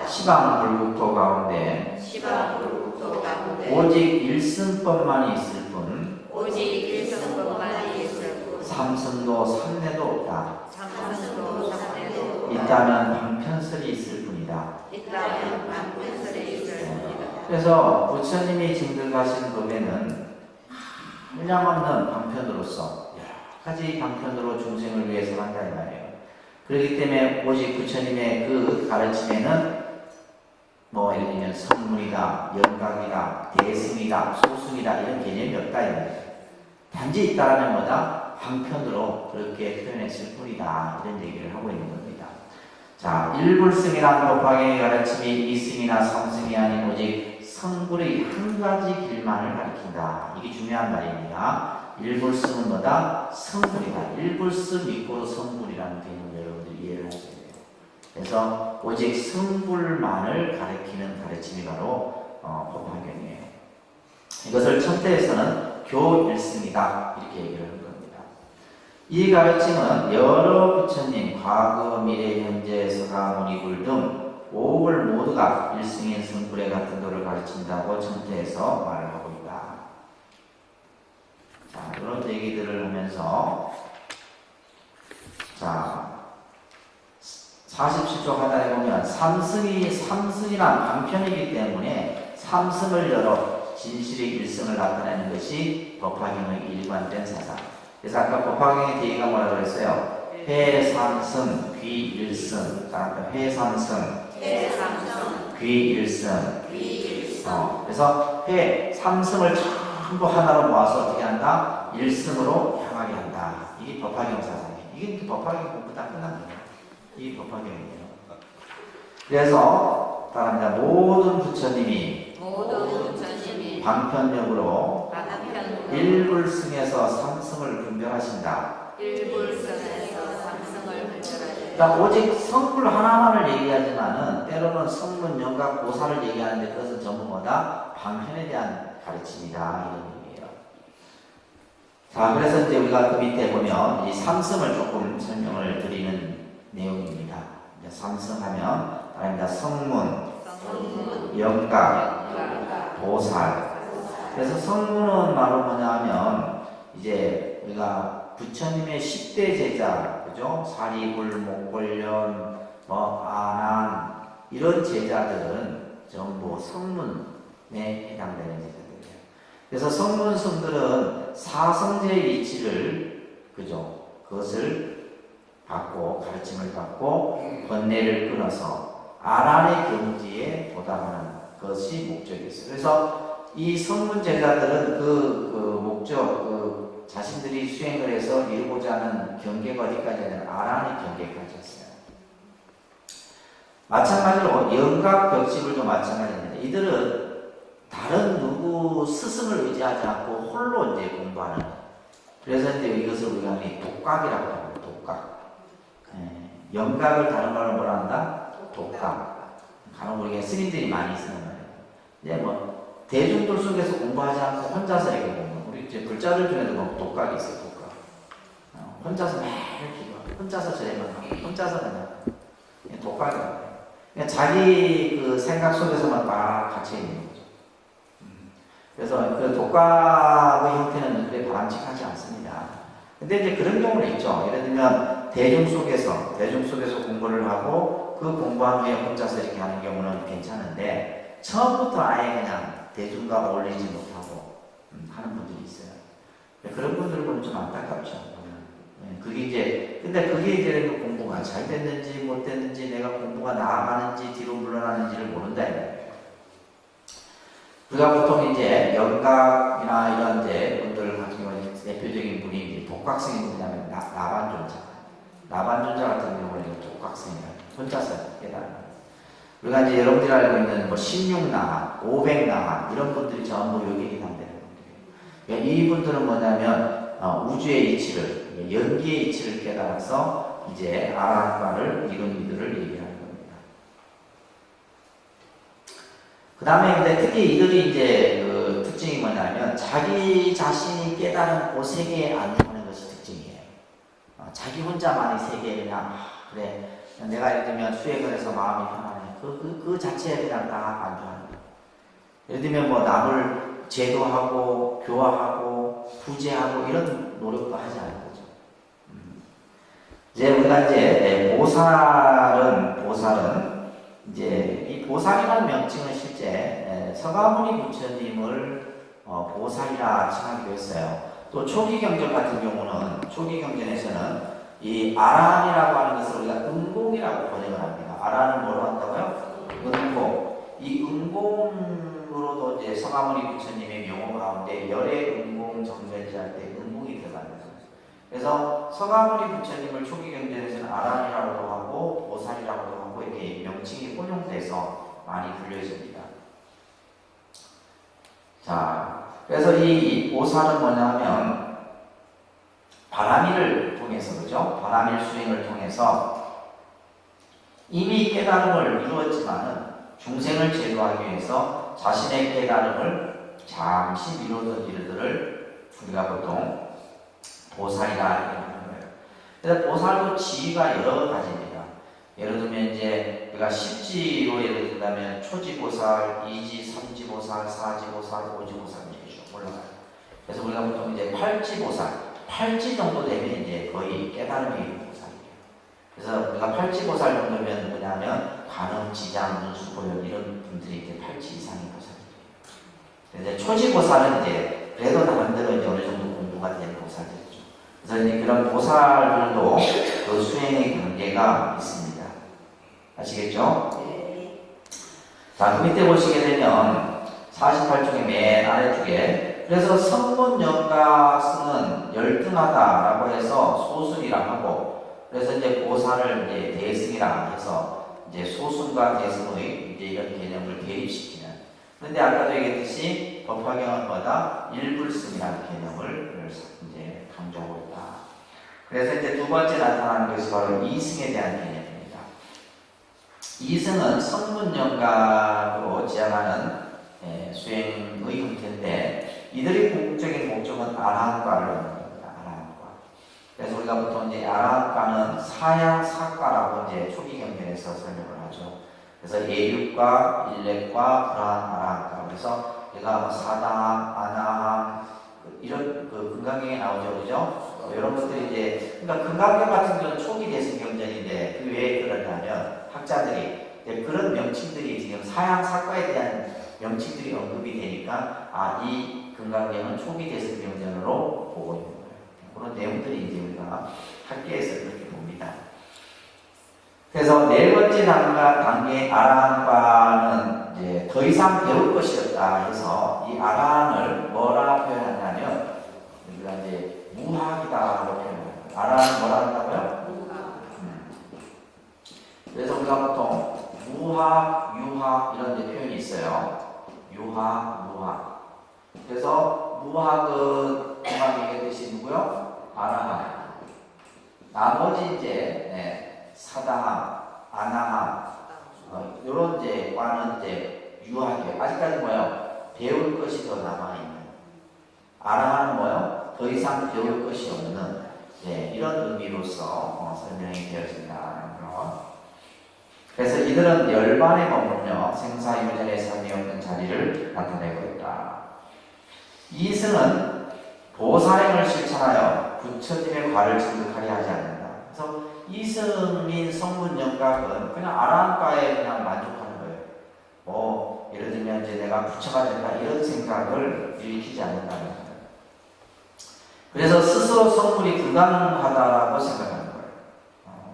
시방불국토 가운데 오직 일승법만이 있을 뿐 삼승도 삼례도 없다. 있다면 방편설이 있을 뿐이다. 그래서 부처님이 증득하신 법에는 한량없는 방편으로서 여러 가지 방편으로 중생을 위해 살았다 이 말이에요. 그렇기 때문에 오직 부처님의 그 가르침에는 뭐 예를 들면 성문이다, 연각이다, 대승이다, 소승이다 이런 개념이 없다 이 말이에요. 단지 있다라면 뭐다? 방편으로 그렇게 표현했을 뿐이다 이런 얘기를 하고 있는 겁니다. 자, 일불승이라는 법화경의 가르침이 이승이나 삼승이 아닌 오직 성불의 한 가지 길만을 가리킨다. 이게 중요한 말입니다. 일불승은 뭐다? 성불이다. 일불승 이꼬르 성불이라는 개념을 여러분들이 이해를 하셔야 돼요. 그래서 오직 성불만을 가리키는 가르침이 바로 법화경이에요. 이것을 천태에서는 교일승이다 이렇게 얘기를 하는 겁니다. 이 가르침은 여러 부처님, 과거, 미래, 현재, 서가, 무니불 등 오불 모두가 일승인 성불의 같은 도를 가르친다고 천태에서 말을 하고 있다. 자, 이런 얘기들을 하면서 자 47쪽 하단에 보면 삼승이란 방편이기 때문에 삼승을 열어 진실의 일성을 나타내는 것이 법화경의 일관된 사상. 그래서 아까 법화경의 대의가 뭐라고 그랬어요? 회삼승, 귀일승. 회삼승, 귀일승. 그래서 삼승을 전부 하나로 모아서 어떻게 한다? 일승으로 향하게 한다. 이게 법화경 사상이에요. 이게 법화경 공부 다 끝난 거예요. 이게 법화경이에요. 그래서 따라합니다. 모든 부처님이 방편력으로 일불승에서 삼승을 분별하신다. 그러니까 오직 성불 하나만을 얘기하지만은 때로는 성문, 영각, 보살을 얘기하는데 그것은 전부 뭐다? 방편에 대한 가르침이다 이런 의미예요. 자, 그래서 이제 우리가 그 밑에 보면 이 삼승을 조금 설명을 드리는 내용입니다. 삼승하면 아닙니다. 성문, 영각, 보살. 그래서 성문은 바로 뭐냐면 이제 우리가 부처님의 10대 제자, 그죠? 사리불, 목골련, 아난 이런 제자들은 전부 성문에 해당되는 제자들이에요. 그래서 성문성들은 사성제의 이치를, 그죠? 그것을 받고 가르침을 받고 번뇌를 끊어서 아란의 경지에 도달하는 것이 목적이 있어요. 그래서 이 성문 제자들은 그 목적, 자신들이 수행을 해서 이루고자 하는 경계가 어디까지냐면 아란의 경계까지였어요. 마찬가지로 영각 벽집을도 마찬가지입니다. 이들은 다른 누구 스승을 의지하지 않고 홀로 이제 공부하는 거예요. 그래서 이제 이것을 우리가 독각이라고 합니다. 독각. 영각을 다른 말로 뭐라 한다? 독각. 간혹 우리가 스님들이 많이 쓰는 말이에요. 이제 뭐 대중들 속에서 공부하지 않고 혼자서 이렇게 공부. 우리 이제 불자들 중에도 뭐 독각이 있어요. 독각. 혼자서 매일 기도하고, 혼자서 저행을 하고, 혼자서 그냥 독각이라고. 그냥 자기 그 생각 속에서만 막 갇혀 있는 거죠. 그래서 그 독각의 형태는 그렇게 바람직하지 않습니다. 근데 이제 그런 경우는 있죠. 예를 들면 대중 속에서 공부를 하고 그 공부한 후에 혼자서 이렇게 하는 경우는 괜찮은데 처음부터 아예 그냥 대중과 어울리지 못하고 하는 분들이 있어요. 그런 분들을 보면 좀 안타깝죠. 근데 그게 이제 공부가 잘 됐는지 못 됐는지, 내가 공부가 나아가는지 뒤로 물러나는지를 모른다 이거예요. 우리가 보통 이제 영각이나 이런 이제 분들 같은 경우는 대표적인 분이 이제 독각성이 뭐냐면 나반존자 같은 경우는 독각성이에요. 혼자서 깨달은. 우리가 이제 여러분들이 알고 있는 뭐 16나한, 500나한 이런 분들이 전부 여기에 해당되는 분들이에요. 그러니까 이분들은 뭐냐면 우주의 이치를, 연기의 이치를 깨달아서 이제 아라한과를 이룬 이들을 얘기하는 겁니다. 그 다음에 근데 특히 이들이 이제 그 특징이 뭐냐면 자기 자신이 깨달은 그 세계에 안주하는 것이 특징이에요. 자기 혼자만의 세계에 그냥 그래 내가 예를 들면 수행을 해서 마음이 편안해. 그 자체에 그냥 다 안주하는 거예요. 예를 들면 뭐 남을 제도하고 교화하고 부재하고 이런 노력도 하지 않는 거죠. 이제 우리가 이제 보살은 이제 이 보살이라는 명칭은 실제 서가모니 부처님을 보살이라 칭하기도 했어요. 또 초기 경전 같은 경우는 초기 경전에서는 이 아란이라고 하는 것을 우리가 은공이라고 번역을 합니다. 아란은 뭐로 한다고요? 은공. 이 은공으로도 이제 서가모니 부처님의 명호 가운데 열의 은공 정전지 할 때 은공이 들어갑니다. 그래서 서가모니 부처님을 초기 경전에서는 아란이라고도 하고 보살이라고도 하고 이렇게 명칭이 혼용돼서 많이 불려집니다. 자, 그래서 이 보살은 뭐냐면 바라미를 통해서, 그죠? 바라밀 수행을 통해서 이미 깨달음을 이루었지만은 중생을 제도하기 위해서 자신의 깨달음을 잠시 미루던 일들을 우리가 보통 보살이라 하는 거예요. 그래서 보살도 지위가 여러 가지입니다. 예를 들면 이제 우리가 십지로 예를 든다면 초지보살, 이지, 삼지보살, 사지보살, 오지보살 이렇게 쭉 올라가요. 그래서 우리가 보통 이제 팔지보살, 8지 정도 되면 이제 거의 깨달음이 이른 보살이에요. 그래서 우리가 팔찌보살 정도면 뭐냐면 관음, 지장, 눈수, 보현 이런 분들이 이제 팔찌 이상의 보살들이에요. 이제 초지보살은 이제 그래도 나름대로 이제 어느 정도 공부가 된 보살들이죠. 그래서 이제 그런 보살들도 그 수행의 관계가 있습니다. 아시겠죠? 네. 자, 그 밑에 보시게 되면 48쪽의 맨 아래쪽에 그래서 성문영가승은 열등하다라고 해서 소승이라 하고 그래서 이제 보살을 이제 대승이라 해서 이제 소승과 대승의 이제 이런 개념을 대립시키는 그런데 아까도 얘기했듯이 법화경은 뭐다? 일불승이라는 개념을 이제 강조하고 있다. 그래서 이제 두 번째 나타나는 것이 바로 이승에 대한 개념입니다. 이승은 성문영가로 지향하는 수행의 형태인데 이들의 궁극적인 목적은 아라한과를 얻는 겁니다. 아라한과. 그래서 우리가 보통 이제 아라한과는 사양사과라고 이제 초기 경전에서 설명을 하죠. 그래서 예육과, 일렉과, 불안, 아라한과. 그래서 우리가 사당, 아나함 이런 그 금강경에 나오죠, 그죠? 이런 것들이 이제 그러니까 금강경 같은 경우는 초기 대승 경전인데 그 왜 그러냐면 학자들이 그런 명칭들이 지금 사양사과에 대한 명칭들이 언급이 되니까 이 금강경은 초기 대승 경전으로 보고 있는 거예요. 그런 내용들이 이제 우리가 학계에서 그렇게 봅니다. 그래서 네 번째 단계 아라한과는 이제 더 이상 배울 것이 없다 해서 이 아라한을 뭐라 표현하냐면 우리가 이제 무학이다라고 표현합니다. 아라한은 뭐라 한다고요? 그래서 우리가 보통 무학, 유학 이런 이제 표현이 있어요. 유학, 무학. 그래서 무학은 금방 얘기했듯이 누구요? 아라한. 나머지 이제 사다함, 아나함 이런 이제 과는 이제 유학이에요. 아직까지 뭐요? 배울 것이 더 남아 있는. 아라한은 뭐요? 더 이상 배울 것이 없는 이런 의미로서 설명이 되어진다는 거. 그래서 이들은 열반에 머물며 생사유전의 삶이 없는 자리를 나타내고 있다. 이승은 보살행을 실천하여 부처님의 과를 증득하려 하지 않는다. 그래서 이승인 성문영각은 그냥 아라한과에 그냥 만족하는 거예요. 뭐 예를 들면 이제 내가 부처가 된다 이런 생각을 일으키지 않는다는 거예요. 그래서 스스로 성불이 불가능하다라고 생각하는 거예요.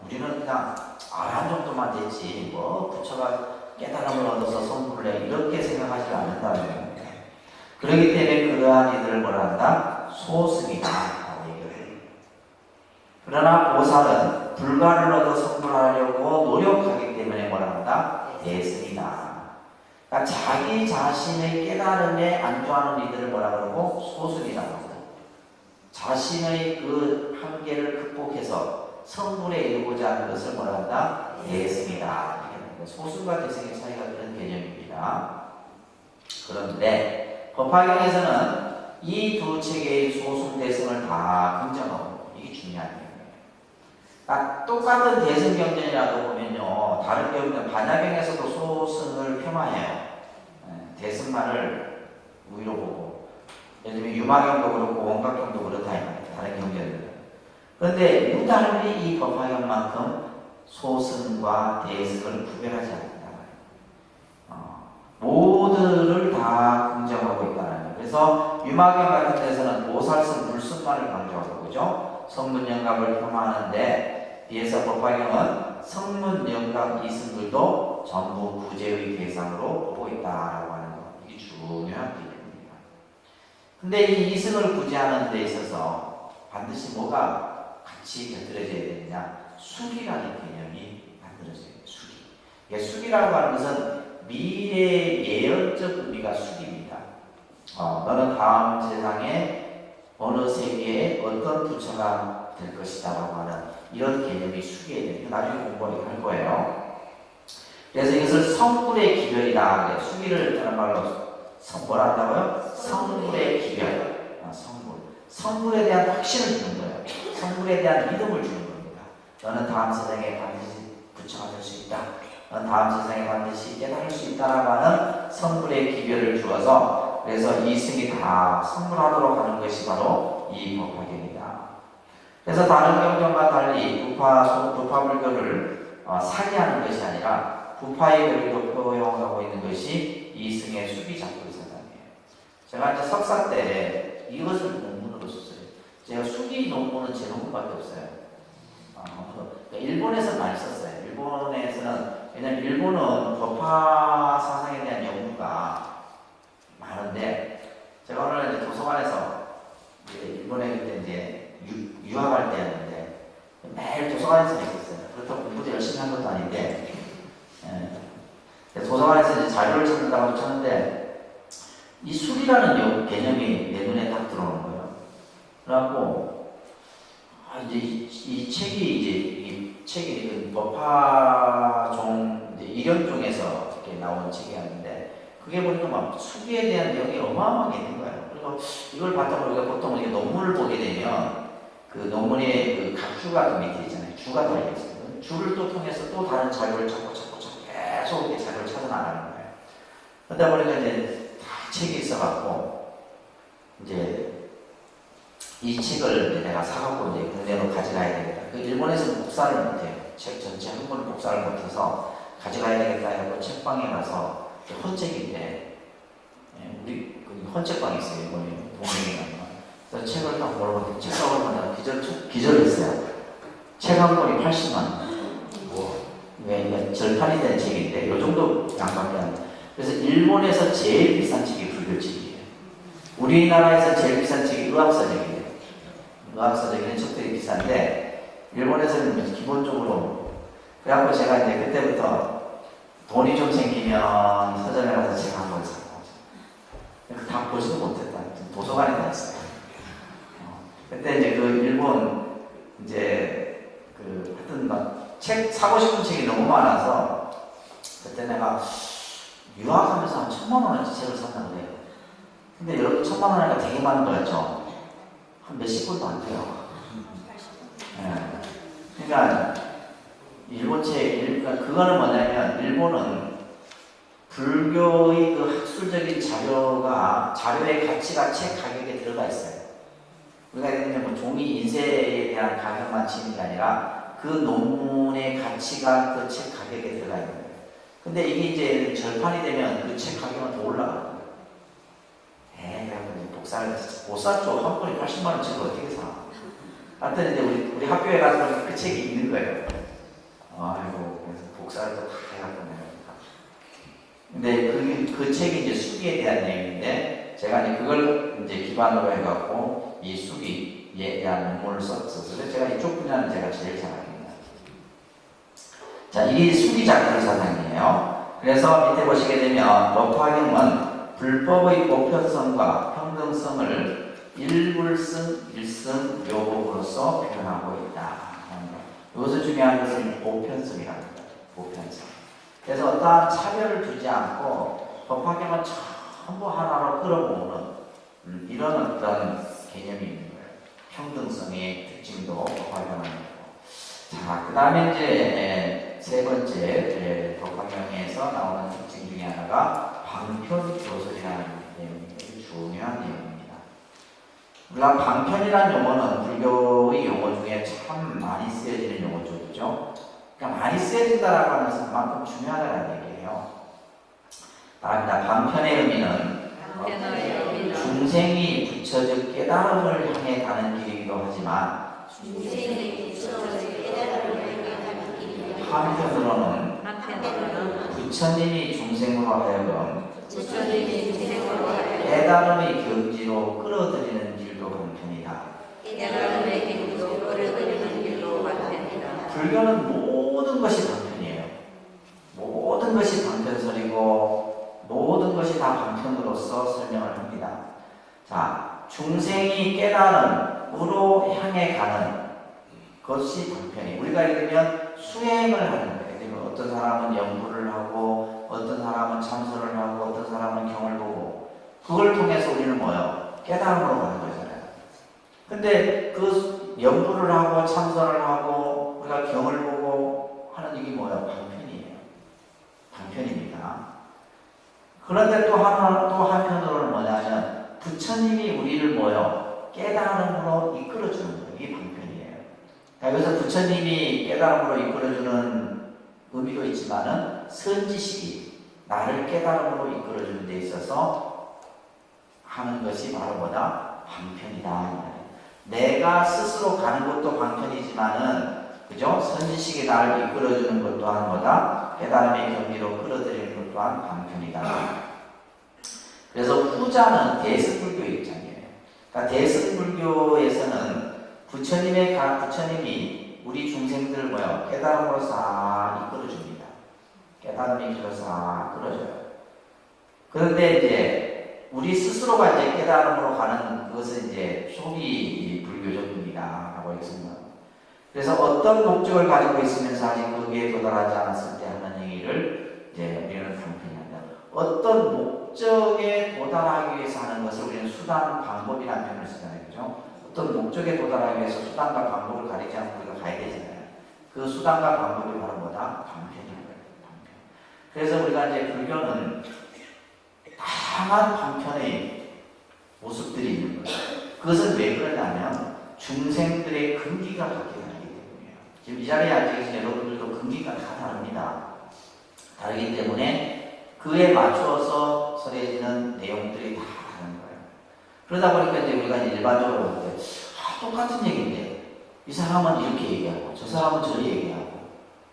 우리는 그냥 아라한 정도만 됐지 뭐 부처가 깨달음을 얻어서 성불을 해 이렇게 생각하지 않는다는 거예요. 그렇기 때문에 그러한 이들을 뭐라 한다? 소승이다 라고 얘기를 해요. 그러나 보살은 불가를 얻어 성불하려고 노력하기 때문에 뭐라 한다? 대승이다. 그러니까 자기 자신의 깨달음에 안주하는 이들을 뭐라 그러고? 소승이라고 합니다. 자신의 그 한계를 극복해서 성불에 이르고자 하는 것을 뭐라 한다? 대승이다. 소승과 대승의 차이가 그런 개념입니다. 그런데 법화경에서는 이 두 체계의 소승, 대승을 다 긍정하고 이게 중요한 거예요. 똑같은 대승 경전이라도 보면요, 다른 경전 반야경에서도 소승을 폄하해요. 대승만을 우위로 보고, 예를 들면 유마경도 그렇고 원각경도 그렇다 다른 경전들은. 그런데 유달리 이 법화경만큼 소승과 대승을 구별하지 않는다. 모두를 다 긍정하고 있다는 거예요. 그래서 유마경 같은 데서는 보살승, 불승만을 강조하고 그죠? 성문영각을 폄하하는데 비해서 법화경은 성문영각 이승들도 전부 구제의 대상으로 보고 있다라고 하는 거. 이게 중요한 개념입니다. 근데 이 이승을 구제하는 데 있어서 반드시 뭐가 같이 곁들여져야 되느냐? 수기라는 개념이 만들어져야 돼요. 수기. 수기라고 하는 것은 미래 예언적 의미가 수기입니다. 너는 다음 세상에 어느 세계에 어떤 부처가 될 것이다 라고 하는 이런 개념이 수기에 대해 나중에 공부를 할 거예요. 그래서 이것을 성불의 기별이다. 수기를 다른 말로 뭐라 한다고요? 성불의 기별. 성불에 대한 확신을 주는 거예요. 성불에 대한 믿음을 주는 겁니다. 너는 다음 세상에 반드시 부처가 될 수 있다. 다음 세상에 반드시 깨달을 수 있다라고 하는 성불의 기별을 주어서 그래서 이승이 다 성불하도록 하는 것이 바로 이 법화경이다. 그래서 다른 경전과 달리 부파 불교를 사기하는 것이 아니라 부파의 교리로 표현하고 있는 것이 이승의 수기작불 사상이에요. 제가 이제 석사 때 이것을 논문으로 썼어요. 제가 수기 논문은 제 논문밖에 없어요. 일본에서 많이 썼어요. 일본에서는, 왜냐면 일본은 법화 사상에 대한 연구가 많은데, 제가 오늘 이제 도서관에서 일본에 그때 이제 유학할 때였는데, 매일 도서관에서 있었어요. 그렇다고 공부도 열심히 한 것도 아닌데, 도서관에서 이제 자료를 찾는다고 찾는데, 이 수리라는 개념이 내 눈에 딱 들어오는 거예요. 그래갖고, 이제 이 책이 법화종 일연종에서 이렇게 나온 책이었는데, 그게 보니까 막 수기에 대한 내용이 어마어마하게 있는 거예요. 그리고 이걸 봤다고 우리가 보통 이렇게 논문을 보게 되면, 그 논문에 그 각 주가 그 밑에 있잖아요. 주가 달려있어요. 주를 또 통해서 또 다른 자료를 찾고 계속 이렇게 자료를 찾아 나가는 거예요. 그러다 보니까 이제 다 책이 있어갖고, 이제 이 책을 이제 내가 사갖고 이제 국내로 가져가야 되겠다. 그 일본에서 복사를 못해요. 책 전체 한 번을 복사를 못해서 가져가야 되겠다 해서 책방에 가서 헌책인데, 우리 헌책방이 있어요. 일본에 동맹에 가면. 그래서 책을 딱 보러 책상을 보면 기절했어요. 책 한 권이 80만 원. 왜 절판이 된 책인데 요 정도 양밖에 안 돼. 그래서 일본에서 제일 비싼 책이 불교책이에요. 우리나라에서 제일 비싼 책이 의학서적이에요. 의학서적인 책들이 비싼데 일본에서는 기본적으로, 그래갖고 제가 이제 그때부터 돈이 좀 생기면 서점에 가서 책 한 권 사고, 다 보지도 못했다. 도서관에 다녔어요. 그때 이제 그 일본 이제 하여튼 막 책 사고 싶은 책이 너무 많아서 그때 내가 유학하면서 한 1000만 원어치 책을 샀나 그래요. 근데 여러분 1000만 원이니까 되게 많은 거였죠. 한 몇십 권도 안 돼요. 그러니까 일본 책, 그러니까 그거는 뭐냐면 일본은 불교의 그 학술적인 자료의 가치가 책 가격에 들어가 있어요. 우리가 이제 뭐 종이 인쇄에 대한 가격만 치는 게 아니라 그 논문의 가치가 그 책 가격에 들어가 있는 거예요. 근데 이게 이제 절판이 되면 그 책 가격은 더 올라가는 거예요. 그래서 복사를 못 샀죠. 한 권에 80만 원치를 어떻게 사? 하여튼 이제 우리 학교에 가서 그 책이 있는 거예요. 아이고, 그래서 복사를 또 다 해갖고 내가. 근데 그 책이 이제 수기에 대한 내용인데, 제가 이제 그걸 이제 기반으로 해갖고 이 수기에 대한 논문을 썼어서 제가 이쪽 분야는 제가 제일 잘합니다. 자, 이 수기작불 사상이에요. 그래서 밑에 보시게 되면 법화경은 불법의 보편성과 평등성을 일불승, 일승, 묘법으로서 표현하고 있다. 여기서 중요한 것은 보편성이라는 거예요. 보편성. 그래서 어떠한 차별을 두지 않고 법화경은 전부 하나로 끌어모으는 이런 어떤 개념이 있는 거예요. 평등성의 특징도 법화경은 있고. 자, 그 다음에 이제 세 번째 법화경에서 나오는 특징 중에 하나가 방편교설이라는 내용이 중요한 내용입니다. 우리가 방편이라는 용어는 불교의 용어 중에 참 많이 쓰여지는 용어 쪽이죠. 그러니까 많이 쓰여진다라고 하는 것은 그만큼 중요하다는 얘기예요. 다음입니다. 방편의 의미는 중생이 부처적 깨달음을 향해 가는 길이기도 하지만 한편으로는 부처님이 중생으로 하여금 깨달음의 경지로 끌어들이는 길도 방편이다. 불교는 모든 것이 방편이에요. 모든 것이 방편설이고 모든 것이 다 방편으로서 설명을 합니다. 자, 중생이 깨달음으로 향해 가는 것이 방편이에요. 우리가 예를 들면 수행을 하는 거예요. 어떤 사람은 연구를 하고 어떤 사람은 참선을 하고 어떤 사람은 경을 보고 그걸 통해서 우리는 뭐예요? 깨달음으로 가는 거잖아요. 근데 그 연구를 하고 참선을 하고 우리가 경을 보고 하는 이게 뭐예요? 방편이에요. 방편입니다. 그런데 또 한편으로는 뭐냐면 부처님이 우리를 뭐예요? 깨달음으로 이끌어주는 거예요. 이게 방편이에요. 여기서 부처님이 깨달음으로 이끌어주는 의미도 있지만은 선지식이 나를 깨달음으로 이끌어주는 데 있어서 하는 것이 바로 뭐다? 방편이다. 내가 스스로 가는 것도 방편이지만은 그죠? 선지식이 나를 이끌어주는 것 또한 뭐다? 깨달음의 경지로 끌어들이는 것 또한 방편이다. 그래서 후자는 대승불교 입장이에요. 그러니까 대승불교에서는 부처님이 우리 중생들 뭐요? 깨달음으로 싹 이끌어줍니다. 깨달음의 길로 싹 끌어줘요. 그런데 이제 우리 스스로가 이제 깨달음으로 가는 그것은 이제 소비 불교적입니다라고 했습니다. 그래서 어떤 목적을 가지고 있으면서 아직 거기에 도달하지 않았을 때 하는 행위를 이제 우리는 방편이한다. 어떤 목적에 도달하기 위해서 하는 것을 우리는 수단, 방법이라는 표현을 쓰잖아요. 그죠? 어떤 목적에 도달하기 위해서 수단과 방법을 가리지 않고 우리가 가야 되잖아요. 그 수단과 방법이 바로 뭐다? 방편이라는 거예요. 방편. 그래서 우리가 이제 불교는 다양한 방편의 모습들이 있는 거예요. 그것은 왜 그러냐면 중생들의 근기가 바뀌어가기 때문이에요. 지금 이 자리에 앉아계신 여러분들도 근기가 다 다릅니다. 다르기 때문에 그에 맞추어서 설해지는 내용들이 다 다른 거예요. 그러다 보니까 이제 우리가 일반적으로 볼 때 똑같은 얘기인데 이 사람은 이렇게 얘기하고 저 사람은 저렇게 얘기하고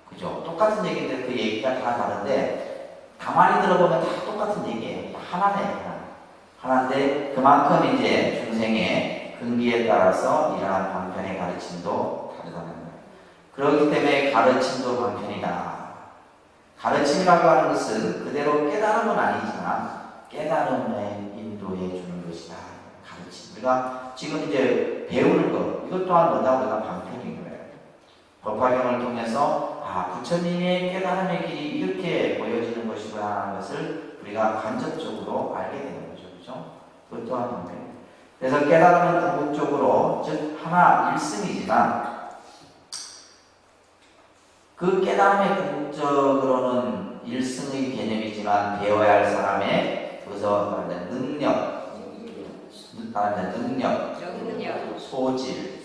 그죠? 똑같은 얘기인데 그 얘기가 다 다른데 가만히 들어보면 다 똑같은 얘기예요. 하나네. 하나인데 그만큼 이제 중생의 근기에 따라서 이러한 방편의 가르침도 다르다는 거예요. 그렇기 때문에 가르침도 방편이다. 가르침이라고 하는 것은 그대로 깨달음은 아니지만 깨달음의 인도해 주는 것이다. 가르침. 우리가 지금 이제 배우는 것, 이것 또한 뭐다? 우리가 방편인 거예요. 법화경을 통해서 부처님의 깨달음의 길이 이렇게 보여지는 것이구나 하는 것을 우리가 간접적으로 알게 되는 거죠. 그죠? 그것 또한 방편이에요. 그래서 깨달음은 궁극적으로, 즉 하나 일승이지만 그 깨달음의 궁극적으로는 일승의 개념이지만 배워야 할 사람의 그것을 능력, 소질,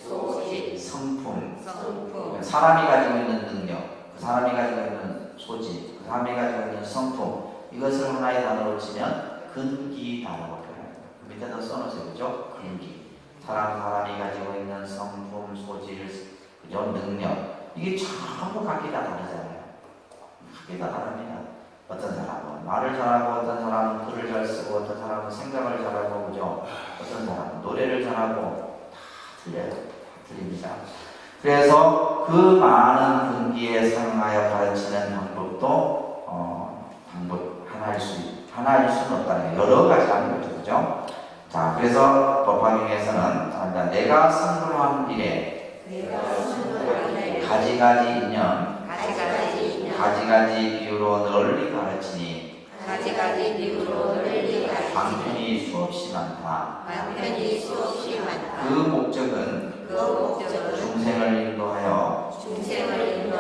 성품, 사람이 가지고 있는 능력, 그 사람이 가지고 있는 소질, 그 사람이 가지고 있는 성품, 이것을 하나의 단어로 치면 근기다라고 표현합니다. 그 밑에다 써놓으세요. 그죠? 근기. 사람이 가지고 있는 성품, 소질, 그죠? 능력. 이게 전부 각기 다 다르잖아요. 각기 다 다릅니다. 어떤 사람은 말을 잘하고, 어떤 사람은 글을 잘 쓰고, 어떤 사람은 생각을 잘하고, 그죠? 어떤 사람은 노래를 잘하고, 다 틀려요. 다 틀립니다. 그래서 그 많은 근기에 상하여 가르치는 방법도, 하나일 수는 없다는 거예요. 여러 가지 하는 거죠. 그죠? 자, 그래서 법화경에서는 내가 선불한 일에 가지가지 인연, 가지가지 비유로 널리 가르치니 방편이 수없이 많다. 그 목적은 중생을 인도하여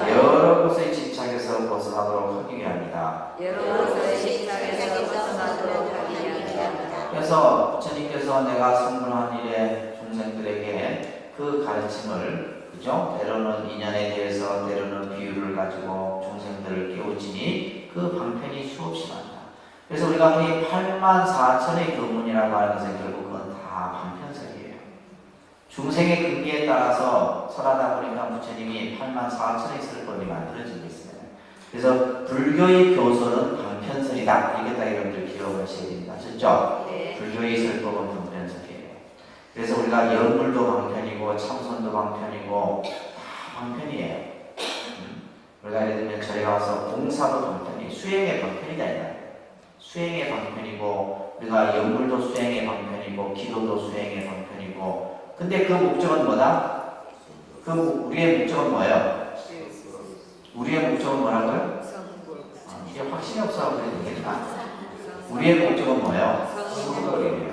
여러 곳의 집착에서 벗어나도록 하기 위함이다. 그래서 부처님께서 내가 선물한 일에 중생들에게 그 가르침을 그죠? 때로는 인연에 대해서 때로는 비유를 가지고 중생들을 깨우치니 그 방편이 수없이 많다. 그래서 우리가 흔히 84,000의 교문이라고 하는 것은 결국 그건 다 방편설이에요. 중생의 근기에 따라서 설하다 보니까 부처님이 84,000의 설법이 만들어지고 있어요. 그래서 불교의 교설은 방편설이다. 이게 다 여러분들 기억을 하셔야 됩니다. 아셨죠? 네. 불교의 설법은 방편설이에요. 그래서 우리가 영불도 방편이고 참선도 방편이고 다 방편이에요. 우리가 예를 들면 저희 가서 봉사도 방편이에요. 수행의 방편이다. 수행의 방편이고 우리가 영불도 수행의 방편이고 기도도 수행의 방편이고 근데 그 목적은 뭐다? 우리의 목적은 뭐예요? 우리의 목적은 뭐라고요? 이게 확신이 없어서 그래도 되겠다. 우리의 목적은 뭐예요? 성불이에요.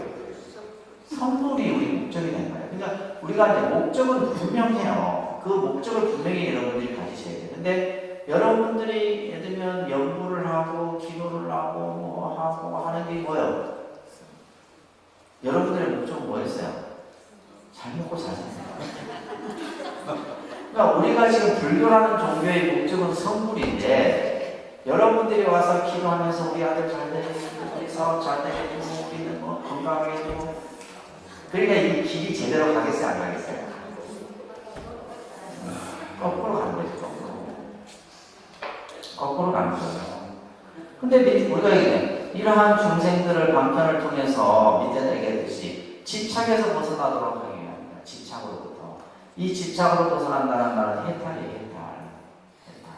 성불이 우리 목적이 된 거예요. 그러니까 우리가 이제 목적은 분명해요. 그 목적을 분명히 여러분들이 가지셔야 돼요. 근데 여러분들이 예를 들면 연구를 하고 기도를 하고 뭐 하고 하는 게 뭐예요? 여러분들의 목적은 뭐였어요? 잘 먹고 잘 사세요. 그러니까 우리가 지금 불교라는 종교의 목적은 성불인데 여러분들이 와서 기도하면서 우리 아들 잘 되고 우리 사업 잘 되고 우리는 뭐 건강하게 되고 그러니까 이 길이 제대로 가겠어요 안 가겠어요? 거꾸로 가는 거죠. 거꾸로 가는 거예요. 근데 우리가 이러한 중생들을 방편을 통해서 밑에서 얘기했듯이 집착에서 벗어나도록 하기 위함이다. 집착으로부터. 이 집착으로 벗어난다는 말은 해탈이에요. 해탈.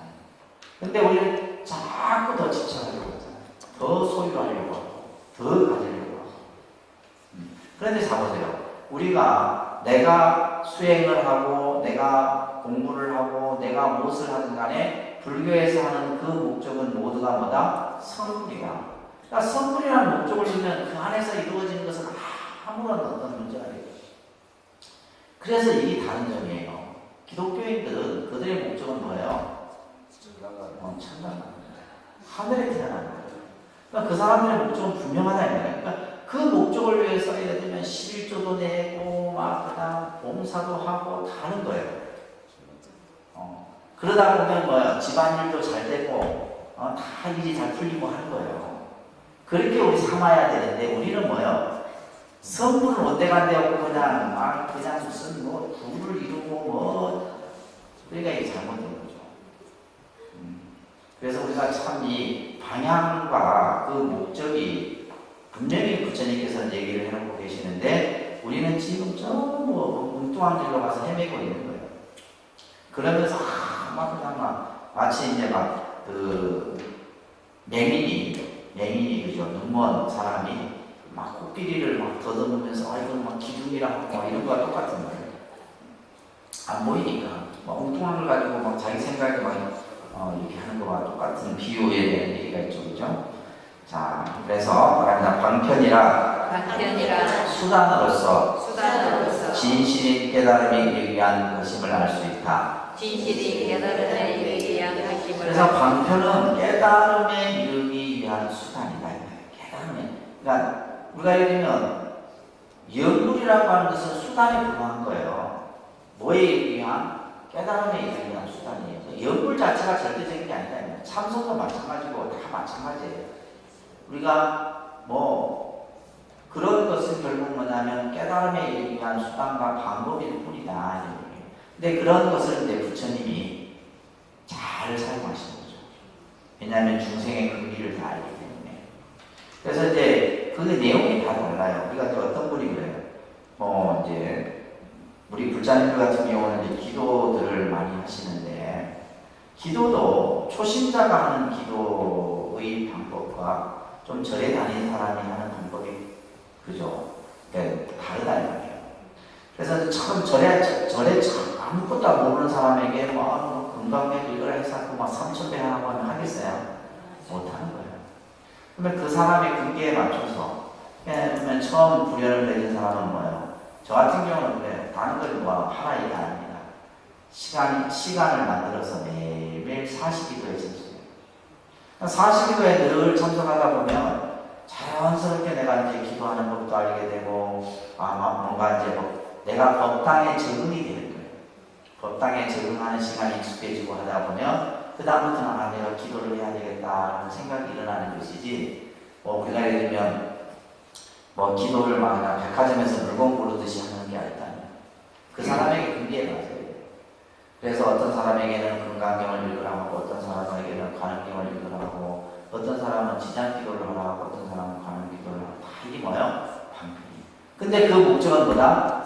근데 우리는 자꾸 더 집착하려고 하잖아요. 더 소유하려고 하고 더 가지려고 하고. 그런데 자보세요. 우리가 내가 수행을 하고 내가 공부를 하고 내가 무엇을 하든 간에 불교에서 하는 그 목적은 모두가 뭐다? 성불이다. 그러니까 성불이라는 목적을 두면 그 안에서 이루어지는 것은 아무런 어떤 문제가 되죠. 그래서 이게 다른 점이에요. 기독교인들은 그들의 목적은 뭐예요? 천당 하늘에 태어나는 거예요. 그러니까 그 사람들의 목적은 분명하다 이 말이에요. 그러니까 그 목적을 위해서 예를 들면 11조도 내고 막 그다음 봉사도 하고 다 하는 거예요. 그러다 보면 뭐예요? 집안일도 잘 되고 다 일이 잘 풀리고 하는 거예요. 그렇게 우리 삼아야 되는데 우리는 뭐예요? 성불은 온데간데 없고 그냥 무슨 뭐 부를 이루고 뭐 그러니까 이게 잘못된 거죠. 그래서 우리가 참 이 방향과 그 목적이 분명히 부처님께서 얘기를 해놓고 계시는데 우리는 지금 전부 엉뚱한 길로 가서 헤매고 있는 거예요. 그러면서 마치 이제 맹인이 그죠? 눈먼 사람이 막 코끼리를 막 더듬으면서 이건 막 기둥이라고 이런 거와 똑같은 거예요. 안 보이니까 엉뚱한 걸 가지고 막 자기 생각에 이렇게 하는 거와 똑같은 비유에 대한 얘기가 있죠, 그죠? 자, 그래서 말합니다. 방편이라 수단으로서 진실인 깨달음에 이르기 위한 것임을 알 수 있다. 진실이 깨달음에 이르기 위한 것임을. 그래서 방편은 깨달음에 이르기 위한 수단이다. 깨달음에. 그러니까 우리가 예를 들면 연불이라고 하는 것은 수단에 불과한 거예요. 뭐에 이르기 위한? 깨달음에 이르기 위한 수단이에요. 연불 자체가 절대적인 게 아니다. 참선도 마찬가지고 다 마찬가지예요. 우리가 그런 것은 결국 뭐냐면 깨달음에 이르기 위한 수단과 방법일 뿐이다. 근데 그런 것을 이제 부처님이 잘 사용하시는 거죠. 왜냐하면 중생의 근기를 다 알기 때문에. 그래서 이제 그 내용이 다 달라요. 우리가 또 어떤 분이 그래요. 이제 우리 불자님들 같은 경우는 이제 기도들을 많이 하시는데 기도도 초심자가 하는 기도의 방법과 좀 절에 다니는 사람이 하는 방법이 그죠? 그러니까 다르다 이 말이에요. 그래서 참 절에 참 아무것도 모르는 사람에게 건강에 이거라 해서 3,000배 하라고 하면 하겠어요? 못하는 거예요. 그러면 그 사람의 근기에 맞춰서 그러면 처음 불연을 내린 사람은 뭐예요? 저 같은 경우는 그래요. 다른 걸 하나 이게 아닙니다. 시간을 만들어서 매일매일 40기도에 참석해요. 40기도에 늘 참석하다 보면 자연스럽게 내가 이제 기도하는 법도 알게 되고 뭔가 이제 내가 법당에 적응이 되는 거예요. 법당에 적응하는 시간이 익숙해지고 하다 보면 그 다음부터는 내가 기도를 해야 되겠다라는 생각이 일어나는 것이지 우리가 예를 들면 기도를 그냥 백화점에서 물건 고르듯이 하는 게 아니다. 그 사람에게 근기에 맞아야 돼요. 그래서 어떤 사람에게는 금강경을 읽으라 하고 어떤 사람에게는 관음경을 읽으라 하고 어떤 사람은 지장기도를 하라 하고 어떤 사람은 관음기도를 하고 다 이게 뭐예요? 방편이에요. 근데 그 목적은 뭐다?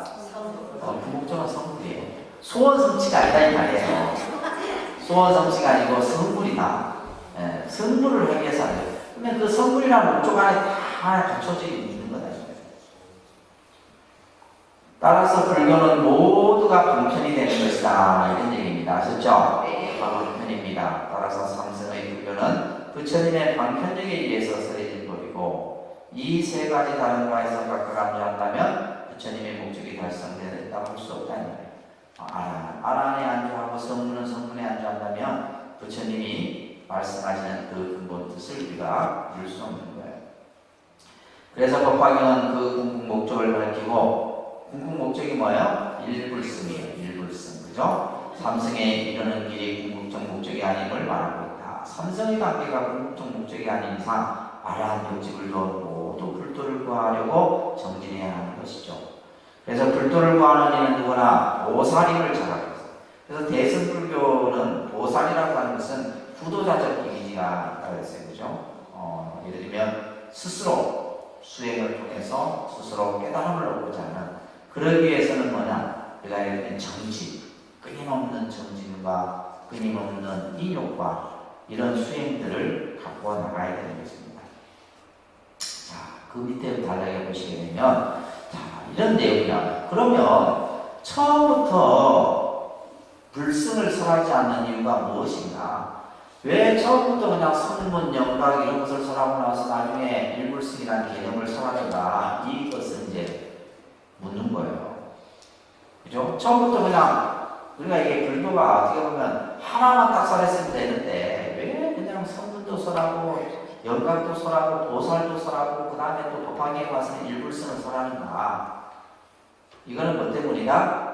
그 목적은 성불이에요. 소원성취가 아니다 이 말이에요. 소원성취가 아니고 성불이다. 성불을 하기 위해서 안 돼요. 그러면 그 성불이라는 목적 안에 다 갖춰져 있는 거다. 따라서 불교는 모두가 방편이 되는 것이다 이런 얘기입니다. 아셨죠? 네. 방편입니다. 따라서 삼성의 불교는 부처님의 방편력에 의해서 설해진 법이고 이 세 가지 다른 바에서 각각 안주한다면 부처님의 목적이 달성되었다고 할 수 없다는 거예요. 아란에 안주하고 성문은 성문에 안주한다면 부처님이 말씀하시는 그 근본 뜻을 우리가 이룰 수 없는 거예요. 그래서 법화경은 그 궁극 목적을 밝히고 궁극 목적이 뭐예요? 일불승이에요. 일불승. 그죠? 삼성에 이르는 길이 궁극적 목적이 아님을 말하고 있다. 삼성의 관계가 궁극적 목적이 아닌 이상 아라한 벽집을 모두 불도를 구하려고 정진해야 하는 것이죠. 그래서 불도를 구하는 이는 누구나 보살임을 자각해서, 그래서 대승불교는 보살이라고 하는 것은 후도자적 이미지가 있다고 했어요. 그죠? 예를 들면 스스로 수행을 통해서 스스로 깨달음을 얻고자 하는, 그러기 위해서는 뭐냐? 우리가 예를 들면 정진, 끊임없는 정진과 끊임없는 인욕과 이런 수행들을 갖고 나가야 되는 것입니다. 자, 그 밑에 달라게 보시게 되면, 자, 이런 내용이야. 그러면 처음부터 불승을 설하지 않는 이유가 무엇인가? 왜 처음부터 그냥 성문, 영각 이런 것을 설하고 나서 나중에 일불승이라는 개념을 설하는가? 이것을 이제 묻는 거예요. 그죠? 처음부터 그냥 우리가 이게 불교가 어떻게 보면 하나만 딱 설했으면 되는데 왜 그냥 성문도 설하고 영각도 설하고 보살도 설하고 그 다음에 또 도파기에 와서는 일불승을 설하는가? 이거는 뭐 때문이다?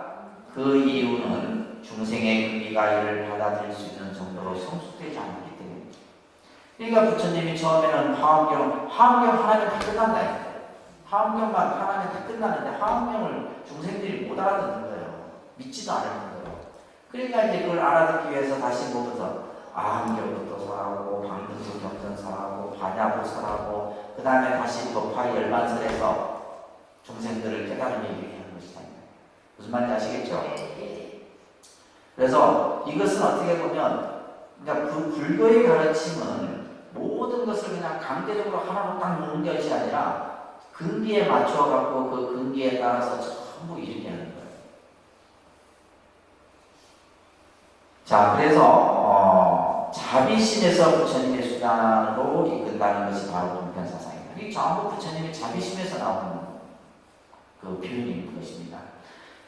그 이유는 중생의 근기가 이를 받아들일 수 있는 정도로 성숙되지 않기 때문입니다. 그러니까 부처님이 처음에는 화엄경 하나면 다 끝난다. 화엄경만 하나면 다 끝나는데 화엄경을 중생들이 못 알아듣는 거예요. 믿지도 않는 거예요. 그러니까 이제 그걸 알아듣기 위해서 다시 뭐부터 아함경부터 설하고 방등도 경전 설하고 반야부 설하고 그 다음에 다시 법화 열반설에서 중생들을 깨달은 얘기를 하는 것이다. 무슨 말인지 아시겠죠? 그래서 이것은 어떻게 보면, 그러니까 그 불교의 가르침은 모든 것을 그냥 강제적으로 하나로 딱 놓는 것이 아니라 근기에 맞춰갖고 그 근기에 따라서 전부 이르게 하는 거예요. 자, 그래서 자비심에서 부처님의 수단으로 이끈다는 것이 바로 동편사상입니다. 이 전부 부처님의 자비심에서 나오는 그 표현인 것입니다.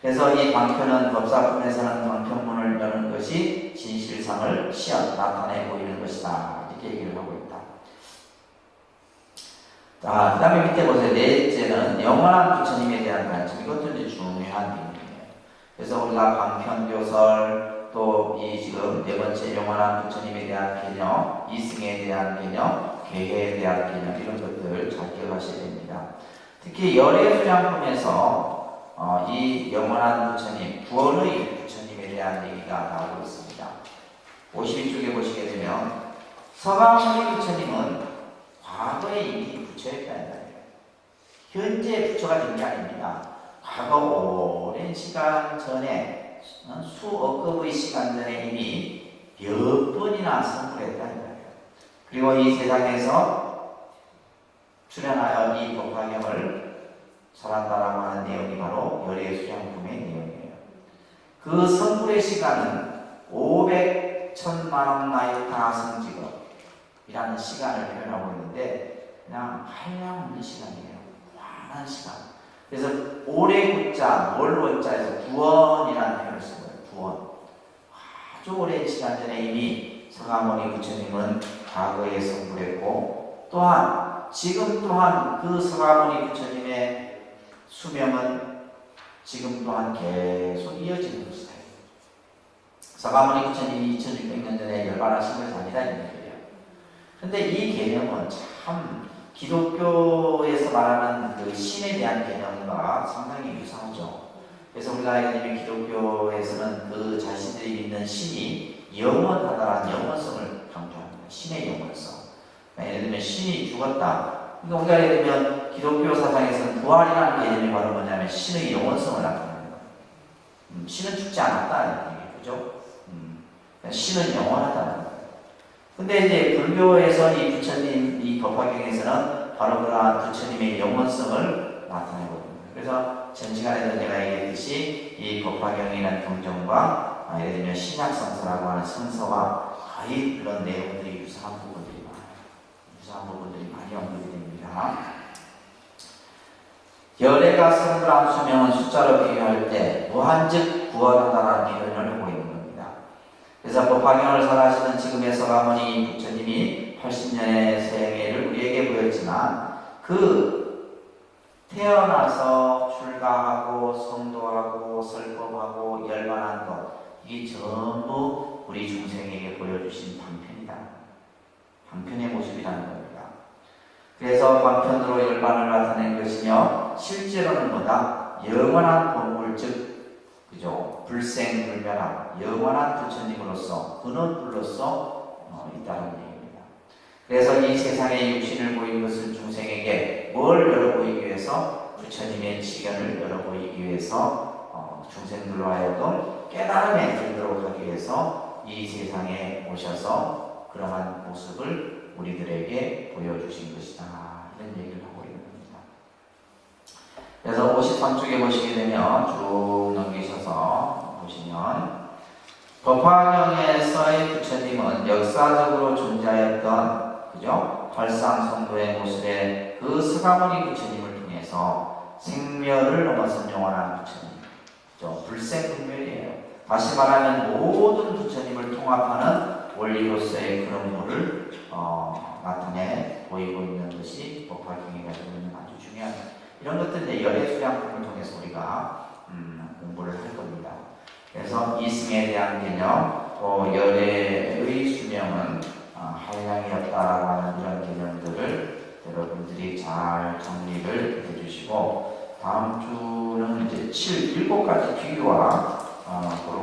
그래서 이 방편은 법사품에서는 방편문을 여는 것이 진실상을 시험 나타내 보이는 것이다. 이렇게 얘기를 하고 있다. 자, 그 다음에 밑에 보세요. 넷째는 영원한 부처님에 대한 관점. 이것도 이제 중요한 부분이에요. 그래서 우리가 방편교설 또 이 지금 네 번째 영원한 부처님에 대한 개념, 이승에 대한 개념, 계해에 대한 개념 이런 것들 잘 기억하셔야 됩니다. 특히 열애수양품에서 이 영원한 부처님, 구원의 부처님에 대한 얘기가 나오고 있습니다. 52쪽에 보시게 되면 서가모니 부처님은 과거에 이미 부처였다는 거예요. 현재 부처가 된 게 아닙니다. 과거 오랜 시간 전에 수억 급의 시간 전에 이미 몇 번이나 성불했다는 거예요. 그리고 이 세상에서 출현하여 이 법화경을 설한다라고 하는 내용이 바로 열애수양품의 내용이에요. 그 성불의 시간은 500천만억 나이타 성직업이라는 시간을 표현하고 있는데 그냥 한량없는 시간이에요. 환한 시간. 그래서 오래 굿자, 월원자에서 구원이라는 표현을 쓴 거예요. 구원. 아주 오랜 시간 전에 이미 서가모니 부처님은 과거에 성불했고 또한 지금 또한 그 서가모니 부처님의 수명은 지금 또한 계속 이어지는 것이다. 서가모니 부처님이 2600년 전에 열반하신 것이 아니다 이런 얘기예요. 그런데 이 개념은 참 기독교에서 말하는 그 신에 대한 개념과 상당히 유사하죠. 그래서 우리가 예를 들면 기독교에서는 그 자신들이 믿는 신이 영원하다라는 영원성을 강조합니다. 신의 영원성. 예를 들면 신이 죽었다. 그러니까 우리가 예를 들면 기독교 사상에서는 부활이라는 개념이 바로 뭐냐면 신의 영원성을 나타내는 거예요. 신은 죽지 않았다는 얘기예요. 그죠? 신은 영원하다는 거예요. 근데 이제 불교에서 이 부처님, 이 법화경에서는 바로 그러한 부처님의 영원성을 나타내거든요. 그래서 전 시간에도 제가 얘기했듯이 이 법화경이라는 경전과 예를 들면 신약성서라고 하는 성서와 거의 그런 내용들이 유사한 부분들이 많아요. 유사한 부분들이 많이 언급이 됩니다. 열애가 성불한 수명은 숫자로 비교할 때 무한즉 구원한다는 표현을 하고 있는 겁니다. 그래서 법화경을 설하시는 지금의 서가모니 부처님이 80년의 생애를 우리에게 보였지만 그 태어나서 출가하고 성도하고 설법하고 열반한 것 이 전부 우리 중생에게 보여주신 방편이다. 방편의 모습이라는 겁니다. 그래서 방편으로 열반을 나타낸 것이며 실제로는 뭐다? 영원한 본물 즉 그죠? 불생불멸한 영원한 부처님으로서 근원불로서 있다는 얘기입니다. 그래서 이 세상에 육신을 보인 것은 중생에게 뭘 열어보이기 위해서? 부처님의 지견을 열어보이기 위해서 중생들로 하여금 깨달음에 들도록 하기 위해서 이 세상에 오셔서 그러한 모습을 우리들에게 보여주신 것이다. 이런 얘기를 하고 있는 겁니다. 그래서 53쪽에 보시게 되면 쭉 넘기셔서 보시면 법화경에서의 부처님은 역사적으로 존재하였던 그죠? 발상성도의 모습의 그 스가모니 부처님을 통해서 생멸을 넘어선 영원한 부처님, 그죠? 불생불멸이에요. 다시 말하면 모든 부처님을 통합하는 원리로서의 그런 물을 나타내 보이고 있는 것이 법화경이 가지고 있는 아주 중요한 이런 것들 열애수양품을 통해서 우리가 공부를 할 겁니다. 그래서 이승에 대한 개념, 또 열애의 수명은 한량이었다라고 하는 이런 개념들을 여러분들이 잘 정리를 해주시고 다음 주는 이제 7가지 비교와 그런